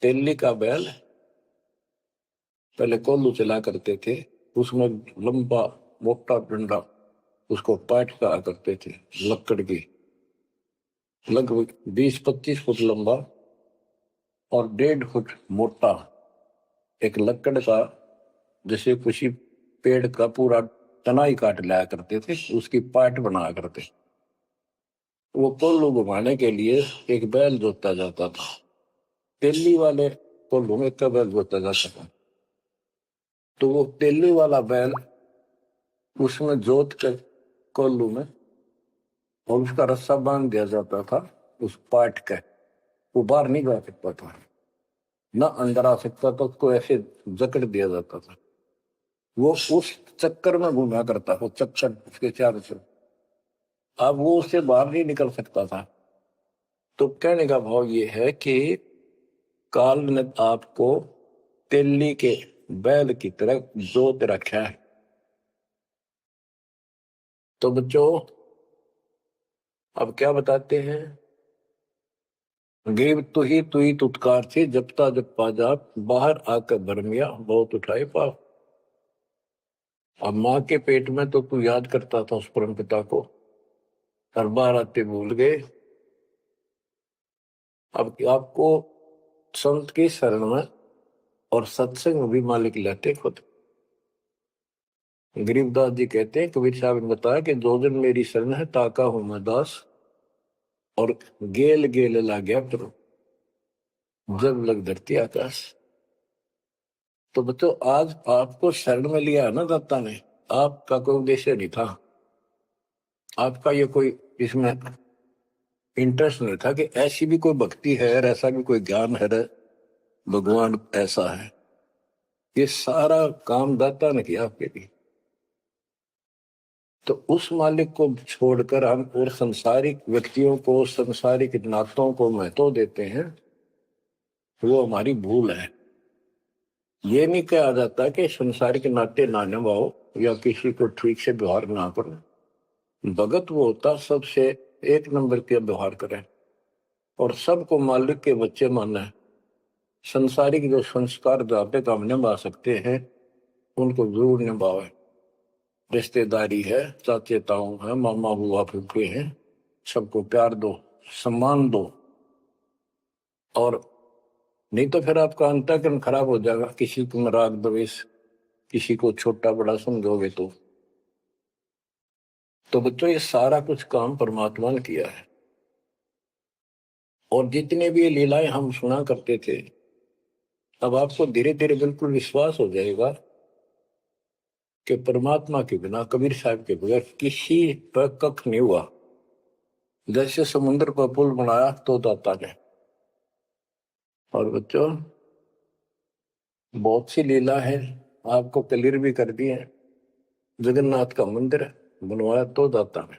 [SPEAKER 1] तेली का बैल पहले कोल्लू चला करते थे, उसमें लंबा मोटा डंडा, उसको पाट कहा करते थे, लकड़ की, लगभग 20-25 फुट लंबा और 1.5 फुट मोटा, एक लकड़ का, जैसे किसी पेड़ का पूरा तना ही काट लाया करते थे, उसकी पाट बनाया करते। वो कोल्लू घुमाने के लिए एक बैल जोता जाता था। तेली वाले कोल्लू में का बैल जोता जाता था। तो वो तेली वाला बैल उसमें जोत के कोल्लू में, और उसका रस्सा बांध दिया जाता था उस पाट का। वो बाहर नहीं जा सकता था, ना अंदर आ सकता था, उसको ऐसे जकड़ दिया जाता था। वो उस चक्कर में घूमा करता, वो चक्कर उसके चारों तरफ। अब वो उससे बाहर नहीं निकल सकता था। तो कहने का भाव ये है कि काल ने आपको तेली के बैल की तरह जोत रखा है। तो बच्चों, अब क्या बताते हैं, गिर तू ही तुतकार थी, जपता जप पा जाप, बाहर आकर भरमिया बहुत उठाए पाप। अब माँ के पेट में तो तू याद करता था उस परम पिता को, हर बार आते भूल गए। अब आपको संत की शरण में और सत्संग में भी मालिक लेते खुद। गरीबदास जी कहते हैं, कबीर साहब ने बताया कि जो जन मेरी शरण है, ताका हूं मैं दास, और गेल गेल ला गया प्रभु, जब लग धरती आकाश। तो बच्चों, आज आपको शरण में लिया है ना दाता ने, आपका कोई उद्देश्य नहीं था, आपका ये कोई इसमें इंटरेस्ट नहीं था कि ऐसी भी कोई भक्ति है और ऐसा भी कोई ज्ञान है, भगवान ऐसा है। ये सारा काम दाता ने किया आपके लिए। तो उस मालिक को छोड़कर हम और संसारिक व्यक्तियों को, संसारिक नातों को महत्व देते हैं, वो हमारी भूल है। ये नहीं कहा जाता कि संसारिक नाते ना निभाओ या किसी को ठीक से व्यवहार ना करो। भगत वो होता सबसे एक नंबर के व्यवहार करे और सबको मालिक के बच्चे माने। संसारिक जो संस्कार जाते काम निभा सकते हैं, उनको जरूर निभावे। रिश्तेदारी है, चाचे ताऊ है, मामा बुआ फूफे हैं, सबको प्यार दो, सम्मान दो। और नहीं तो फिर आपका अंतःकरण खराब हो जाएगा, किसी को राग द्वेष, किसी को छोटा बड़ा समझोगे तो बच्चों, ये सारा कुछ काम परमात्मा ने किया है। और जितने भी ये लीलाएं हम सुना करते थे, अब आपको धीरे धीरे बिल्कुल विश्वास हो जाएगा कि परमात्मा के बिना, कबीर साहब के बगैर किसी पर कख नहीं हुआ। जैसे समुद्र पर पुल बनाया तो दाता ने। और बच्चों, बहुत सी लीला है, आपको क्लियर भी कर दी है। जगन्नाथ का मंदिर बनवाया तो दाता ने।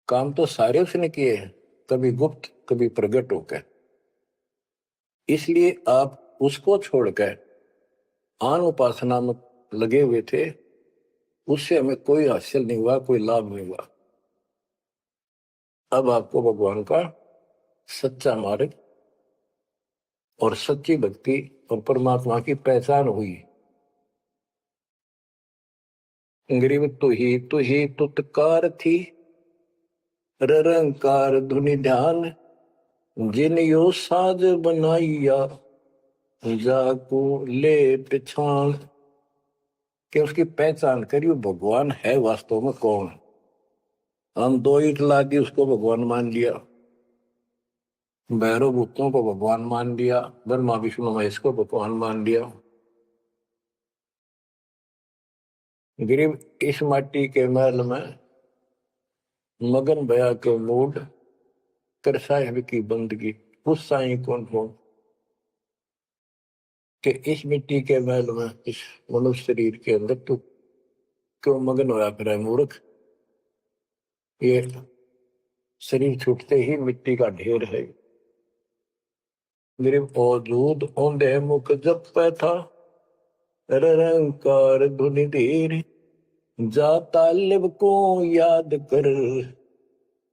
[SPEAKER 1] काम तो सारे उसने किए हैं, कभी गुप्त कभी प्रकट होकर। इसलिए आप उसको छोड़कर आन उपासना में लगे हुए थे, उससे हमें कोई हासिल नहीं हुआ, कोई लाभ नहीं हुआ। अब आपको भगवान का सच्चा मार्ग और सच्ची भक्ति और परमात्मा की पहचान हुई। गरीब तू ही तुतकार थी, ररंकार धुनि ध्यान, जिन यो साज बनाइया, जाको ले पहचान। कि उसकी पहचान करियो भगवान है वास्तव में कौन। हम दो ईट ला दी उसको भगवान मान लिया, भैरव भूतों को भगवान मान लिया, ब्रह्मा विष्णु महेश को भगवान मान लिया। गरीब इस माटी के महल में मगन भया के मूड कर साहिब की बंदगी, उस साई कौन हो कि इस मिट्टी के महल में, इस मनुष्य शरीर के अंदर तू क्यों मगन होया फिर है मूर्ख। ये शरीर छूटते ही मिट्टी का ढेर है। गरीब औजूद औंधे मुख जप पे था, रंकार धुनि धीर, जा तालिब को याद कर,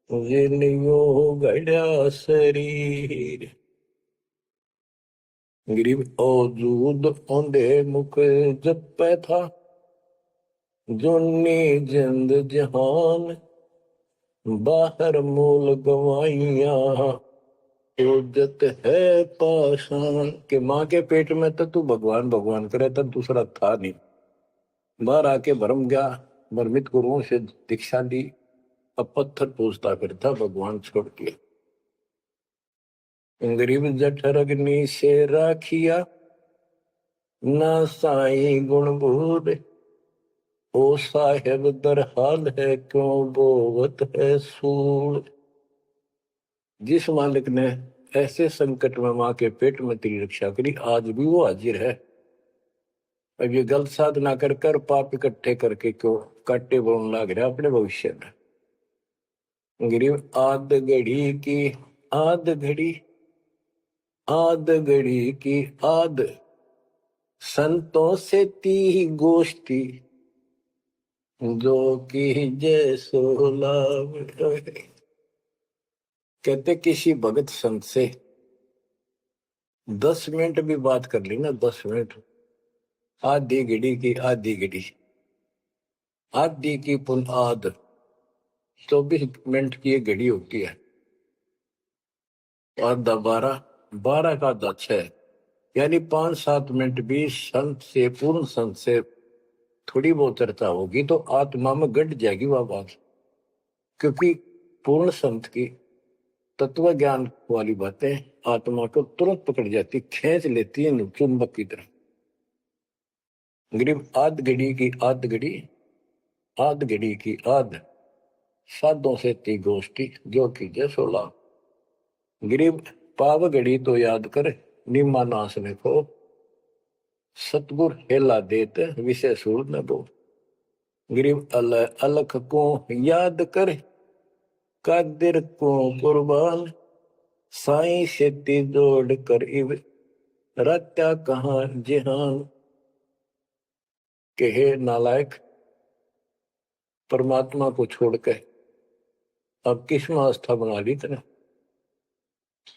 [SPEAKER 1] जिलियो गड़ा शरीर। गरीब औजूद औंधे मुख जप पे था, जोनी जिंद जहान, बाहर मूल गवाइया, उज्जत है पाषाण। के माँ के पेट में तो तू भगवान भगवान करे, तब दूसरा था नहीं। बाहर आके भरम गया, भ्रमित गुरुओं से दीक्षा दी, अब पत्थर पूछता फिरता भगवान छोड़ के। गरीब जठर अग्नि से राखिया, ना साई गुण भूर, ओ साहेब दरहाल है क्यों बोवत है सूर। जिस मालिक ने ऐसे संकट में मां के पेट में तेरी रक्षा करी, आज भी वो हाजिर है। अब ये गलत साधना कर कर पाप इकट्ठे करके क्यों काटे बोलने लग रहा अपने भविष्य में। गरीब आद घड़ी की आद घड़ी, आद घड़ी की आद, संतों से ती गोष्ठी, जो की जय सोलाव। कहते किसी भगत संत से 10 मिनट भी बात कर ली ना, 10 मिनट, आधी घड़ी की आधी घड़ी, आधी की पुन आध, 24 मिनट की एक घड़ी होती है। आधा 12, 12 का आधा 6, यानी 5-7 मिनट भी संत से, पूर्ण संत से थोड़ी बहुत चर्चा होगी तो आत्मा में गट जाएगी वह बात। क्योंकि पूर्ण संत की तत्व ज्ञान वाली बातें आत्मा को तुरंत पकड़ जाती, खींच लेती है चुंबक की तरह। गरीब आध घड़ी की आध घड़ी, आध घड़ी की आध, साधों से ती गोष्ठी, जो की जय सोला। गरीब पाव घड़ी तो याद कर, निम्मा नाश ने को, सतगुर हेला देत विषय सूर न दो। गरीब अलख को याद कर, कादिर को कुर्बान, साई से ती जोड़ कर इव, रत्या कहाँ जिहान। के हे नालायक, परमात्मा को छोड़ के अब किस में आस्था बना ली तने।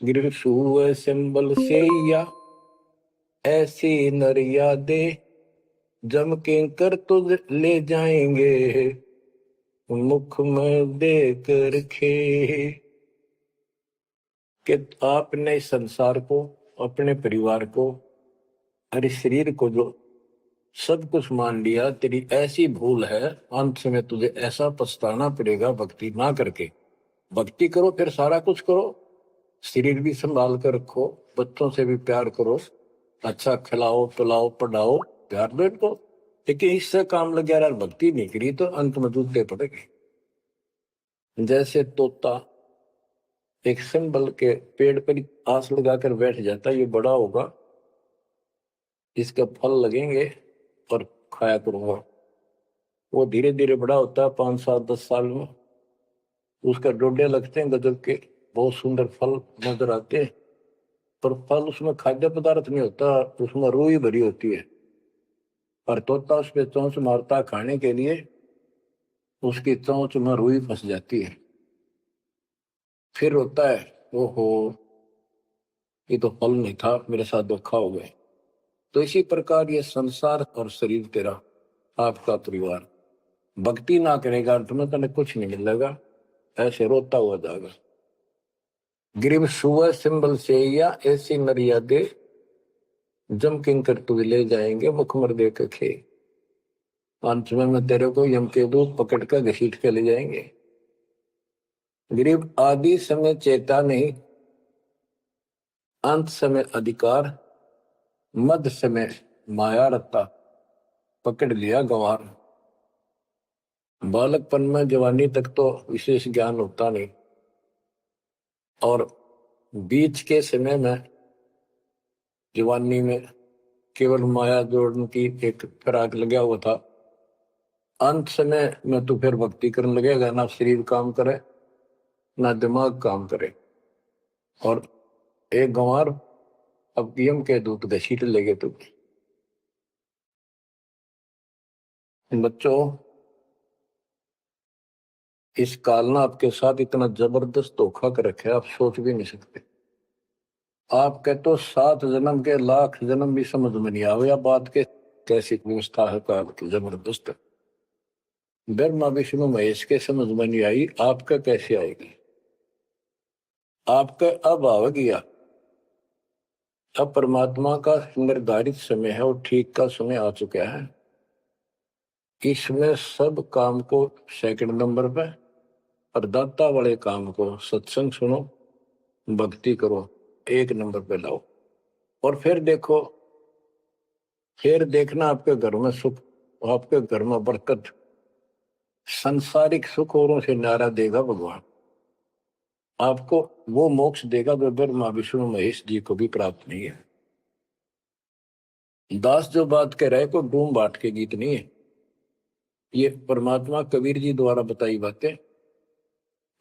[SPEAKER 1] गिर सुए सिंबल से या ऐसी नरिया दे, जम के कर तुझ ले जाएंगे, मुख में देकर खे। कि आपने संसार को, अपने परिवार को, हर शरीर को जो सब कुछ मान लिया, तेरी ऐसी भूल है, अंत में तुझे ऐसा पछताना पड़ेगा भक्ति ना करके। भक्ति करो फिर सारा कुछ करो, शरीर भी संभाल कर रखो, बच्चों से भी प्यार करो, अच्छा खिलाओ पिलाओ पढ़ाओ, प्यार दो इनको। लेकिन इससे काम लग गया, भक्ति नहीं करी तो अंत में जूते पड़ेगी। जैसे तोता एक सिंबल के पेड़ पर आस लगाकर बैठ जाता, ये बड़ा होगा, इसके फल लगेंगे और खाया करूंगा। वो धीरे धीरे बड़ा होता है, 5-7-10 साल में उसका डोडे लगते हैं गजब के, बहुत सुंदर फल नजर आते हैं, पर फल उसमें खाद्य पदार्थ नहीं होता, उसमें रूई भरी होती है। और तोता उस पर चोंच मारता खाने के लिए, उसकी चोंच में रुई फंस जाती है। फिर होता है ओहो, ये तो फल नहीं था, मेरे साथ धोखा हो गए। तो इसी प्रकार ये संसार और शरीर तेरा, आपका परिवार, भक्ति ना करेगा तुम्हें तने कुछ नहीं मिलेगा, ऐसे रोता हुआ जाएगा। गिरिव सुबह सिंबल से या ऐसी मर्यादे जम किंकर तू ले जाएंगे मुखमर दे के खे। अंत में तेरे को यम के दूत पकड़ कर घसीट के ले जाएंगे। गिरिव आदि समय चेता नहीं, अंत समय अधिकार, मध्य समय माया रत्ता, पकड़ लिया गंवार। बालकपन में जवानी तक तो विशेष ज्ञान होता नहीं, और बीच के समय में जवानी में केवल माया जोड़ने की एक फिराक लगा हुआ था। अंत समय में तो फिर भक्ति करने लगेगा, ना शरीर काम करे ना दिमाग काम करे, और एक गंवार अब यम के दूत घसीट लेगे। तो बच्चों, इस काल ने आपके साथ इतना जबरदस्त धोखा कर रखा है, आप सोच भी नहीं सकते। आपके तो 7 जन्म के लाख जन्म भी समझ में नहीं आवे, बात के कैसी व्यवस्था है काल की जबरदस्त। ब्रह्मा विष्णु महेश के समझ में नहीं आई, आपका कैसे आएगी? आपका अब आवेगी। अब परमात्मा का निर्धारित समय है और ठीक का समय आ चुका है। इसमें सब काम को सेकंड नंबर पे, और दाता वाले काम को सत्संग सुनो, भक्ति करो, 1 नंबर पे लाओ। और फिर देखो, फिर देखना आपके घर में सुख, आपके घर में बरकत, संसारिक सुख औरों से नारा देगा भगवान। आपको वो मोक्ष देगा जो ब्रह्मा विष्णु महेश जी को भी प्राप्त नहीं है। दास जो बात कह रहे को डूम बाट के गीत नहीं है, ये परमात्मा कबीर जी द्वारा बताई बातें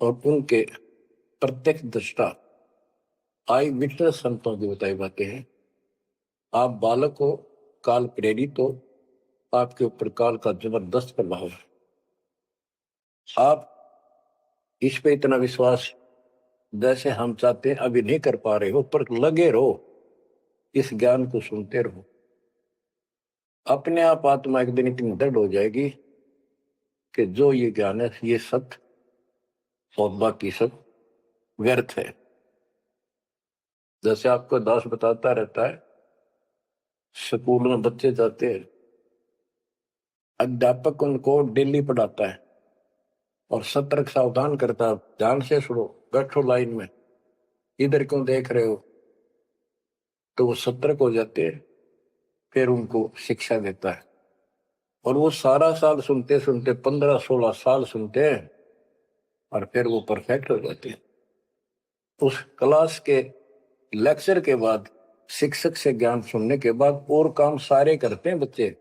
[SPEAKER 1] और उनके प्रत्यक्ष दृष्टा आई विटनेस संतों की बताई बातें हैं। आप बालक हो, काल प्रेरित हो, आपके ऊपर काल का जबरदस्त प्रभाव है। आप इस पे इतना विश्वास जैसे हम चाहते हैं अभी नहीं कर पा रहे हो, पर लगे रहो, इस ज्ञान को सुनते रहो। अपने आप आत्मा एक दिन इतनी दृढ़ हो जाएगी कि जो ये ज्ञान है ये सत्य और बाकी सब व्यर्थ है। जैसे आपको दास बताता रहता है, स्कूल में बच्चे जाते हैं, अध्यापक उनको डेली पढ़ाता है और सतर्क सावधान करता है, ध्यान से सुनो, बैठो लाइन में, इधर क्यों देख रहे हो? तो वो सतर्क हो जाते हैं, फिर उनको शिक्षा देता है। और वो सारा साल सुनते सुनते 15-16 साल सुनते हैं और फिर वो परफेक्ट हो जाते हैं। उस क्लास के लेक्चर के बाद, शिक्षक से ज्ञान सुनने के बाद और काम सारे करते हैं बच्चे,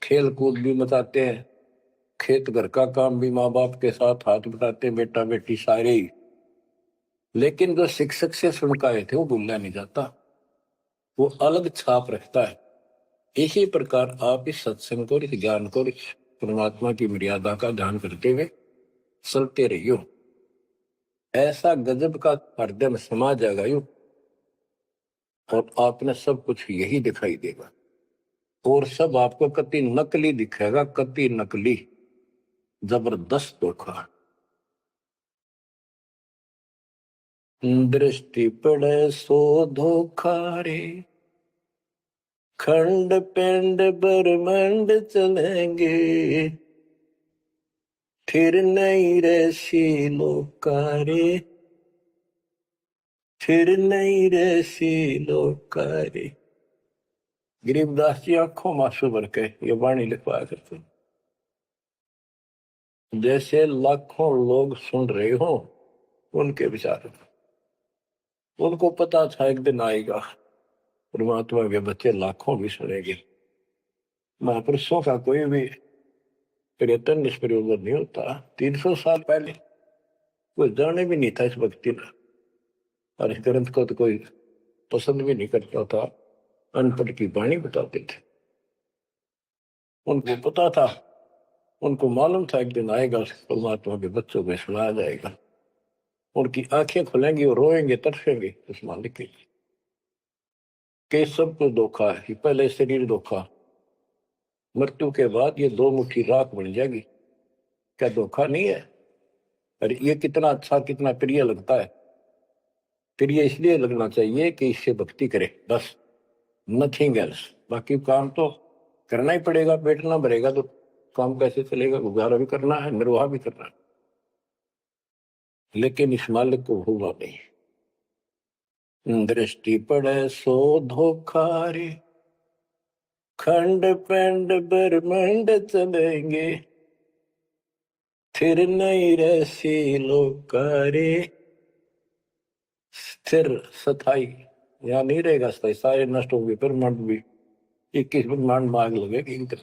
[SPEAKER 1] खेल कूद भी मचाते हैं, खेत घर का काम भी माँ बाप के साथ हाथ बटाते हैं, बेटा बेटी सारे ही। लेकिन जो शिक्षक से सुन के आए थे वो भूलना नहीं जाता, वो अलग छाप रखता है। इसी प्रकार आप इस सत्संग को, इस ज्ञान को, इस परमात्मा की मर्यादा का ध्यान करते हुए चलते रहियो। ऐसा गजब का हृदय में समा जाएगा यू, और आपने सब कुछ यही दिखाई देगा, और सब आपको कति नकली दिखेगा, कति नकली, जबरदस्त धोखा। दृष्टि पड़े सो धोखा रे, खंड पिंड ब्रह्मांड चलेंगे, फिर नहीं रहसी लोकारे, फिर नहीं रहसी लोकारे। गरीबदास जी आंखों मासू भर के ये वाणी लिखवाया करते, जैसे लाखों लोग सुन रहे हो उनके विचार। उनको पता था एक दिन आएगा, परमात्मा के बच्चे लाखों भी सुनेंगे। महापुरुषों का कोई भी प्रयत्न निष्प्रयोजन नहीं होता। 300 साल पहले कोई जाने भी नहीं था इस भक्ति में, और इस ग्रंथ को तो कोई पसंद भी नहीं करता था, अनपढ़ की वाणी बताते थे। उनको पता था, उनको मालूम था एक दिन आएगा परमात्मा के बच्चों को सुनाया जाएगा, उनकी आंखें खुलेंगी और रोएंगे, तरसेंगे उस मालिक के लिए। कि सब कुछ धोखा है, पहले शरीर धोखा, मृत्यु के बाद ये 2 मुट्ठी राख बन जाएगी, क्या धोखा नहीं है? अरे ये कितना अच्छा, कितना प्रिय लगता है। प्रिय इसलिए लगना चाहिए कि इससे भक्ति करे, बस, नथिंग एल्स। बाकी काम तो करना ही पड़ेगा, पेट ना भरेगा तो काम कैसे चलेगा? गुजारा भी करना है, निर्वाह भी करना है, लेकिन इस मालिक को भूलना नहीं। दृष्टि पड़े सो धोखा रे, खंड पेंड ब्रह्मंड चलेंगे, फिर नहीं रसी लोकारे। स्थिर स्थाई यहाँ नहीं रहेगा, स्थाई सारे नष्ट होंगे, ब्रह्मांड भी 21 ब्रह्मांड में आग लगेगी इनका।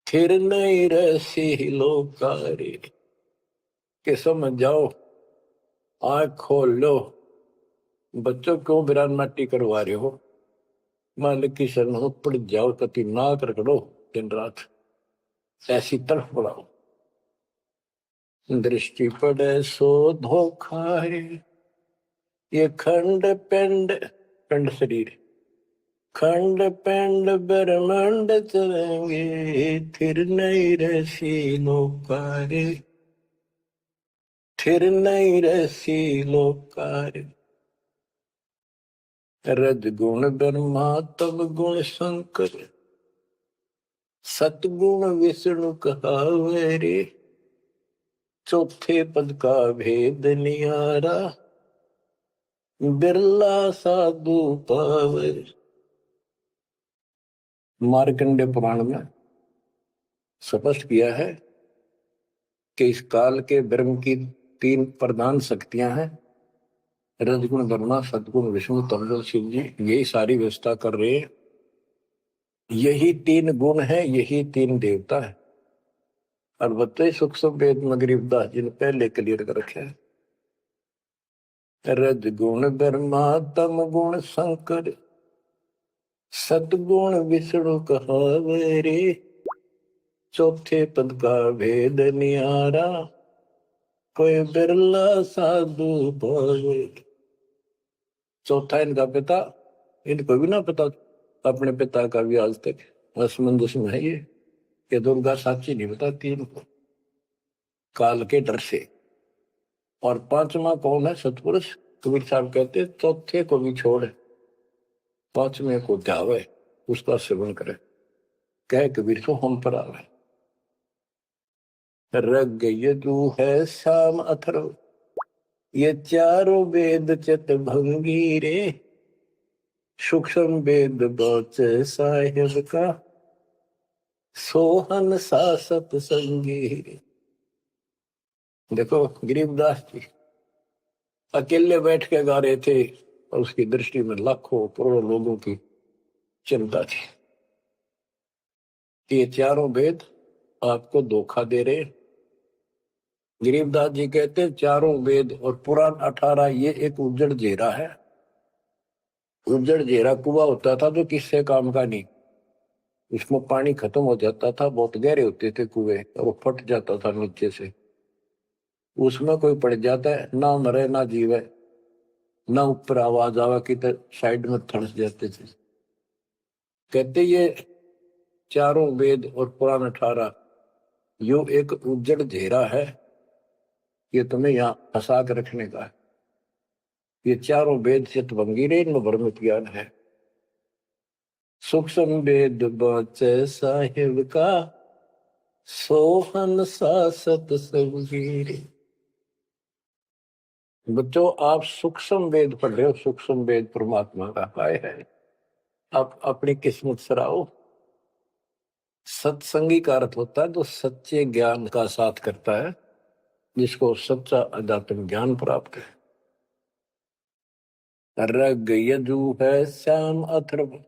[SPEAKER 1] फिर नहीं रसी लोकारे, के समझ जाओ, आंख खोल लो। बच्चों क्यों बिरान माटी करवा रहे हो? मालिक की शरण हो, पड़ जाओ, कति नाक रगड़ो दिन रात, ऐसी तरफ पड़ाओ। दृष्टि पड़े सो धोखा रे, ये खंड पेंड, पेंड शरीर, खंड पेंड ब्रह्मांड चलेंगे, फिर नहीं रसी लोकारे, फिर नहीं रसी लोकारे। रज गुण ब्रह्मा तब गुण शंकर, सतगुण विष्णु कहावे रे, चौथे पद का भेद नियारा, बिरला साधु पावे। मार्कंडे पुराण में स्पष्ट किया है कि इस काल के ब्रह्म की 3 प्रधान शक्तियां हैं, रजगुण ब्रह्मा, सदगुण विष्णु, तमोगुण शिव जी। यही सारी व्यवस्था कर रहे हैं। यही 3 गुण है, यही 3 देवता है। और बच्चे सूक्ष्म वेद में गरीबदास जी ने पहले क्लियर कर रखे है। रजगुण ब्रह्मा तम गुण शंकर, सतगुण विष्णु कहावे रे, चौथे पद का भेद नियारा, कोई बिरला साधु पावे। चौथा इनका पिता, इनको भी ना पता अपने पिता का भी आज तक, असमंजस में है ये दुर्गा साची नहीं बताती इनको, काल के डर से। और 5वां कौन है? सतपुरुष। कबीर साहब कहते चौथे को भी छोड़, 5वें को ध्यावे, उसका सेवन करे, कह कबीर तो हम पर आवे। रग यजु है शाम अथर्व, ये चारों वेद चित भंगी रे, सूक्ष्म वेद बच साहिब का, सोहन सासत संगी रे। देखो गरीबदास जी अकेले बैठ के गा रहे थे और उसकी दृष्टि में लाखों करोड़ों लोगों की चिंता थी। ये चारों वेद आपको धोखा दे रहे। गरीबदास जी कहते चारों वेद और पुराण 18 ये एक उज्जड़ जेरा है। उज्जड़ जेरा कुआं होता था जो किससे काम का नहीं, इसमें पानी खत्म हो जाता था, बहुत गहरे होते थे कुएं और वो फट जाता था नीचे से। उसमें कोई पड़ जाता है, ना मरे ना जीवे, ना ऊपर आवाज आवा की साइड में थड़स जाते थे। कहते ये चारों वेद और पुराण 18 यो एक उज्जड़ घेरा है, ये तुम्हें यहाँ फंसा कर रखने का है। ये चारों वेद चितभंगी रे, इनमें ब्रह्म ज्ञान है। सूक्ष्म वेद बचे साहिब का, सोहन सासत सबगीरे। बच्चों आप सूक्ष्म वेद पढ़ रहे हो, सूक्ष्म वेद परमात्मा का काय है। आप अपनी किस्मत सराओ। सत्संगी का अर्थ होता है जो सच्चे ज्ञान का साथ करता है, जिसको सच्चा अध्यात्म ज्ञान प्राप्त है। रग यजु है श्याम अथर्व,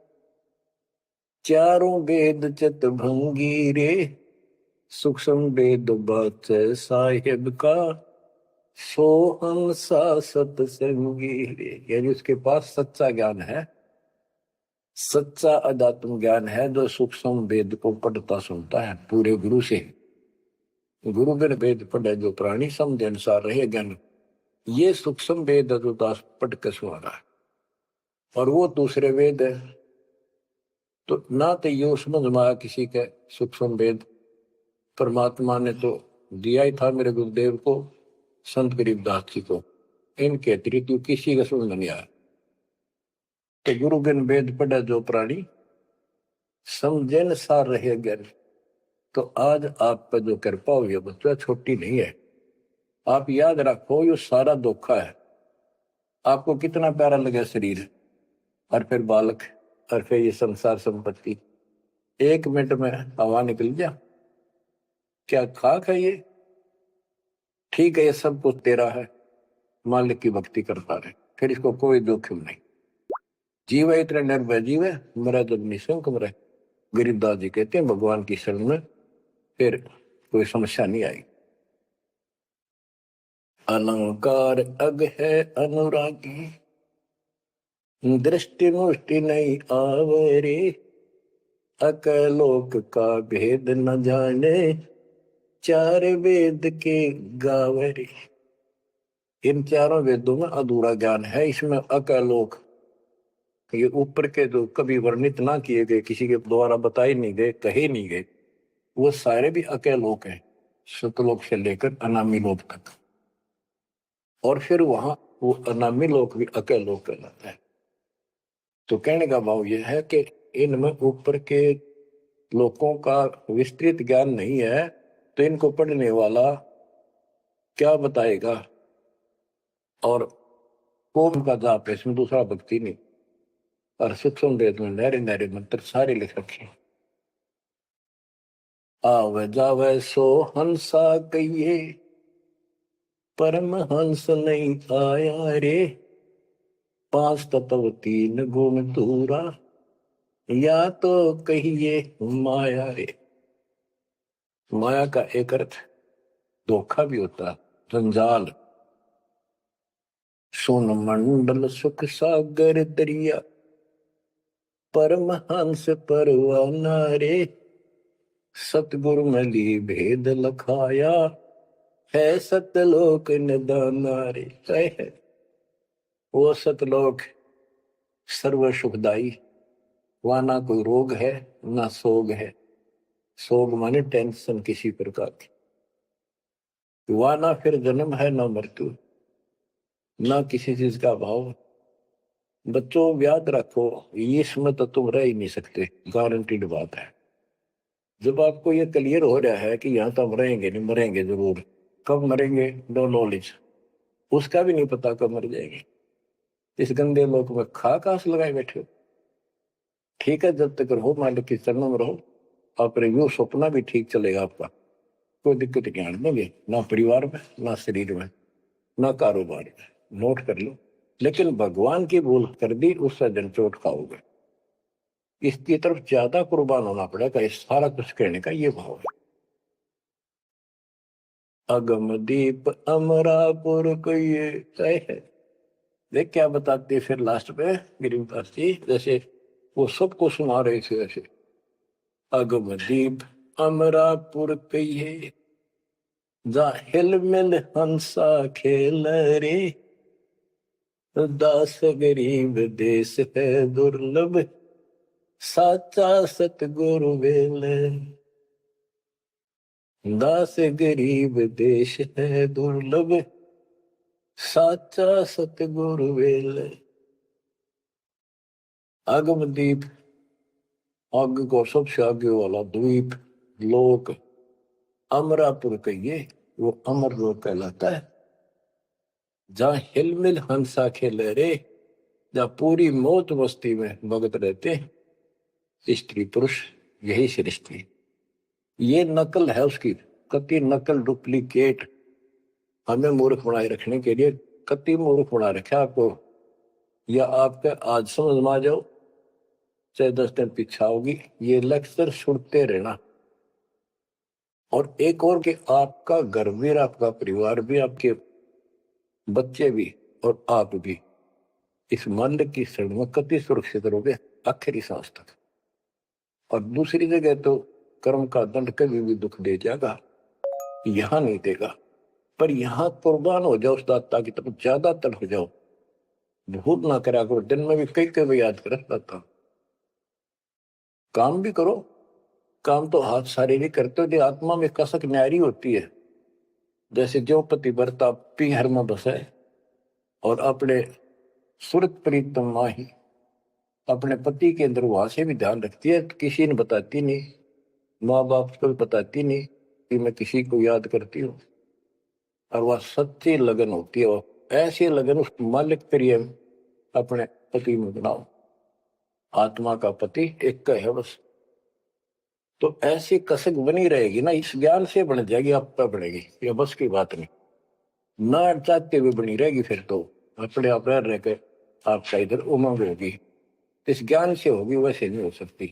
[SPEAKER 1] चारों वेद चित भंगी रे, सूक्ष्म वेद बच साहिब का, सोहम सा सत्संगी रे। यानी उसके पास सच्चा ज्ञान है, सच्चा अध्यात्म ज्ञान है, जो सूक्ष्म वेद को पढ़ता सुनता है पूरे गुरु से। गुरु बिन वेद पढ़े जो प्राणी, समझ अनुसार रहे ज्ञान। ये सूक्ष्म वेद जो दास पढ़ के सुना रहा है, और वो दूसरे वेद है। तो ना तो ये समझ में आया किसी के सूक्ष्म वेद, परमात्मा ने तो दिया ही था मेरे गुरुदेव को, संत गरीबदास जी को, इनके अतिरिक्त किसी का समझ नहीं आया कि गुरु बिन वेद पढ़े जो प्राणी, समझे न सार रहे ज्ञान। तो आज आप पर जो कृपा हुई है बच्चा, छोटी नहीं है। आप याद रखो ये सारा धोखा है। आपको कितना प्यारा लगे शरीर, और फिर बालक, और फिर ये संसार संपत्ति, 1 मिनट में हवा निकल जा। क्या खाक है ये? ठीक है, ये सब कुछ तेरा है, मालिक की भक्ति करता रहे, फिर इसको कोई जोखिम नहीं। जीव है इतना निर्भय जीव है, मरा जब निशंक मरे। गरीबदास जी कहते हैं भगवान की शरण में फिर कोई समस्या नहीं आई। अलंकार अग है अनुरागी, दृष्टि मुष्टि नहीं आवरे, अकलोक का भेद न जाने, 4 वेद के गावरे। इन 4 वेदों में अधूरा ज्ञान है, इसमें अकलोक, ये ऊपर के जो कभी वर्णित ना किए गए, किसी के द्वारा बताए नहीं गए, कहे नहीं गए, वो सारे भी अकलोक हैं, सतलोक से लेकर अनामी लोक तक। और फिर वहां वो अनामी लोक भी अकलोक कहलाता है। तो कहने का भाव यह है कि इनमें ऊपर के लोगों का विस्तृत ज्ञान नहीं है, तो इनको पढ़ने वाला क्या बताएगा। और कोम का जाप है, इसमें दूसरा भक्ति नहीं। और सूक्ष्म वेद में नहरे नहरे मंत्र सारे लिख रखे। आवे जावे सो हंसा कहिए, परम हंस नहीं आया रे, 5 तत्व 3 गुण दूरा, या तो कहिए माया रे। माया का एक अर्थ धोखा भी होता, जंजाल। सोन मंडल सुख सागर दरिया, परम हंस परवाना रे, सतगुरु मली भेद लखाया, है सतलोक निदाना रे। है वो सतलोक सर्व सुखदाई, वहां ना कोई रोग है ना सोग है। सोग माने टेंशन किसी प्रकार की, वहां ना फिर जन्म है ना मृत्यु, ना किसी चीज का अभाव। बच्चों याद रखो, इसमें तो तुम रह ही नहीं सकते, गारंटीड बात है। जब आपको ये क्लियर हो रहा है कि यहाँ तो हम रहेंगे नहीं, मरेंगे जरूर, कब मरेंगे नो नॉलेज, उसका भी नहीं पता कब मर जाएंगे। इस गंदे लोक में खास लगाए बैठे हो। ठीक है, जब तक रहो मालिक के चरणों में रहो, और यू सपना भी ठीक चलेगा आपका, कोई दिक्कत नहीं आने देंगे, ना परिवार में, ना शरीर में, ना कारोबार में। नोट कर लो। लेकिन भगवान की भूल कर दी, उससे जनचोट खाओगे। इसकी तरफ ज्यादा कुर्बान होना पड़ेगा। इस सारा कुछ कहने का ये भाव है। अगम दीप अमरापुर को ये तय है। देख क्या बताते फिर लास्ट में गिरिदास जी, जैसे वो सबको सुना रहे थे ऐसे। अगम दीप अमरापुर कहिए, जा हिल मिल हंसा खेल रे, दास गरीब देश है दुर्लभ, साचा सतगुरु वेल। दास गरीब देश है दुर्लभ, साचा सतगुरु वेल। आगम दीप, आग को सबसे आगे वाला द्वीप, लोक, अमरापुर कहिए, वो अमर लोक कहलाता है। जहां हिलमिल हंसा खेले रे, जहां पूरी मौत मस्ती में भगत रहते स्त्री पुरुष, यही सृष्टि। ये नकल है उसकी, कति नकल डुप्लीकेट हमें मूर्ख बनाए रखने के लिए, कति मूर्ख बना रखा आपको। या आपके आज समझ में आ जाओ, चाहे 10 दिन पीछा होगी, ये लेक्चर सुनते रहना। और एक और कि आपका घर भी, आपका परिवार भी, आपके बच्चे भी, और आप भी इस मालिक की शरण में कति सुरक्षित रहोगे आखिरी सांस तक। और दूसरी जगह तो कर्म का दंड कभी भी दुख दे जाएगा, यहां नहीं देगा। पर यहां कुर्बान हो जाओ उस दाता की तरफ, ज्यादातर हो जाओ। भूल ना करा करो, दिन में भी कई कई याद कर दाता। काम भी करो, काम तो हाथ शारीरिक करते हो, जो आत्मा में कसक न्यारी होती है। जैसे जो पतिव्रता पीहर में बसे और अपने सुरत प्रीतम माही अपने पति के अंदर वहां से भी ध्यान रखती है, तो किसी ने बताती नहीं, माँ बाप को भी बताती नहीं कि मैं किसी को याद करती हूँ। और वह सच्ची लगन होती है, वो ऐसी लगन उस मालिक प्रिय अपने पति में बनाओ। आत्मा का पति एक का है बस। तो ऐसी कसक बनी रहेगी ना, इस ज्ञान से बन जाएगी, आप पे बनेगी, ये बस की बात नहीं। ना चाहते हुए बनी रहेगी, फिर तो अपने आप रह के आपका इधर उमंग होगी। इस ज्ञान से होगी, वैसे नहीं हो सकती।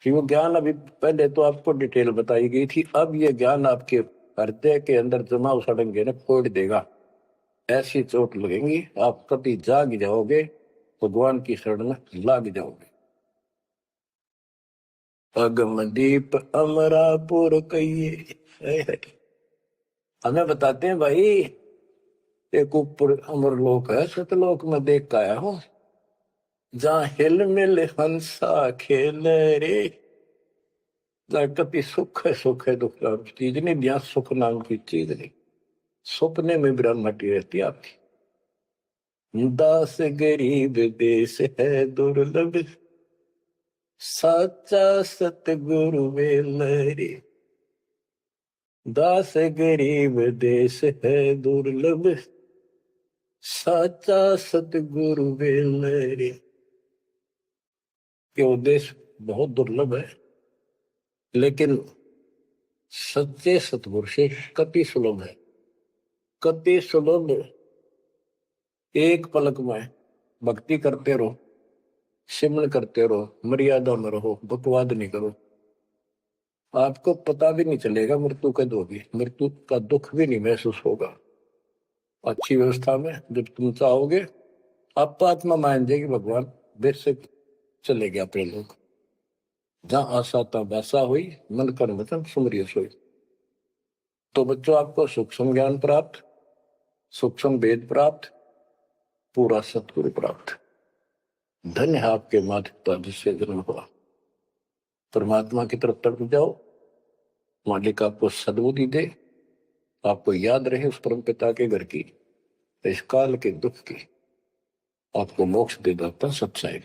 [SPEAKER 1] कि वो ज्ञान अभी पहले तो आपको डिटेल बताई गई थी, अब ये ज्ञान आपके हृदय के अंदर जमा उड़ेंगे ना, फोड़ देगा। ऐसी चोट लगेंगी, आप कभी जाग जाओगे, भगवान की शरण में लाग जाओगे। अगम दीप अमरापुर कहिए, हमें बताते हैं भाई, एक ऊपर अमरलोक है, सतलोक में देख के आया हूं, जहां हिल मिल हंसा खेल रे। कभी सुख है दुख नाम की चीज नहीं, यहाँ सुख नाम की चीज नहीं। सपने में ब्रह्मटी रहती है आपकी। दास गरीब देश है दुर्लभ, साचा सतगुरु वेलरे। दास गरीब देश है दुर्लभ, साचा सतगुरु वेलरे। के उद्देश्य बहुत दुर्लभ है, लेकिन सच्चे सतगुरु से कति सुलभ है, कति सुलभ। एक पलक में भक्ति करते रहो, सिमरन करते रहो, मर्यादा में रहो, बकवाद नहीं करो, आपको पता भी नहीं चलेगा मृत्यु कब होगी, मृत्यु का दुख भी नहीं महसूस होगा। अच्छी व्यवस्था में जब तुम चाहोगे, आप आत्मा मान जाएगी, भगवान देर से चले गया अपने लोग। जहां आशा था वैसा हुई, मन कर वचन सुमरिय सोई। तो बच्चों, आपको सूक्ष्म ज्ञान प्राप्त, सूक्ष्म वेद प्राप्त, पूरा सतगुरु प्राप्त। धन्य है आपके माता जिससे जन्म हुआ। परमात्मा की तरफ तड़प जाओ, मालिक आपको सद्बुद्धि दे, आपको याद रहे उस परम पिता के घर की, इस काल के दुख की, आपको मोक्ष दे दाता सच्चाई।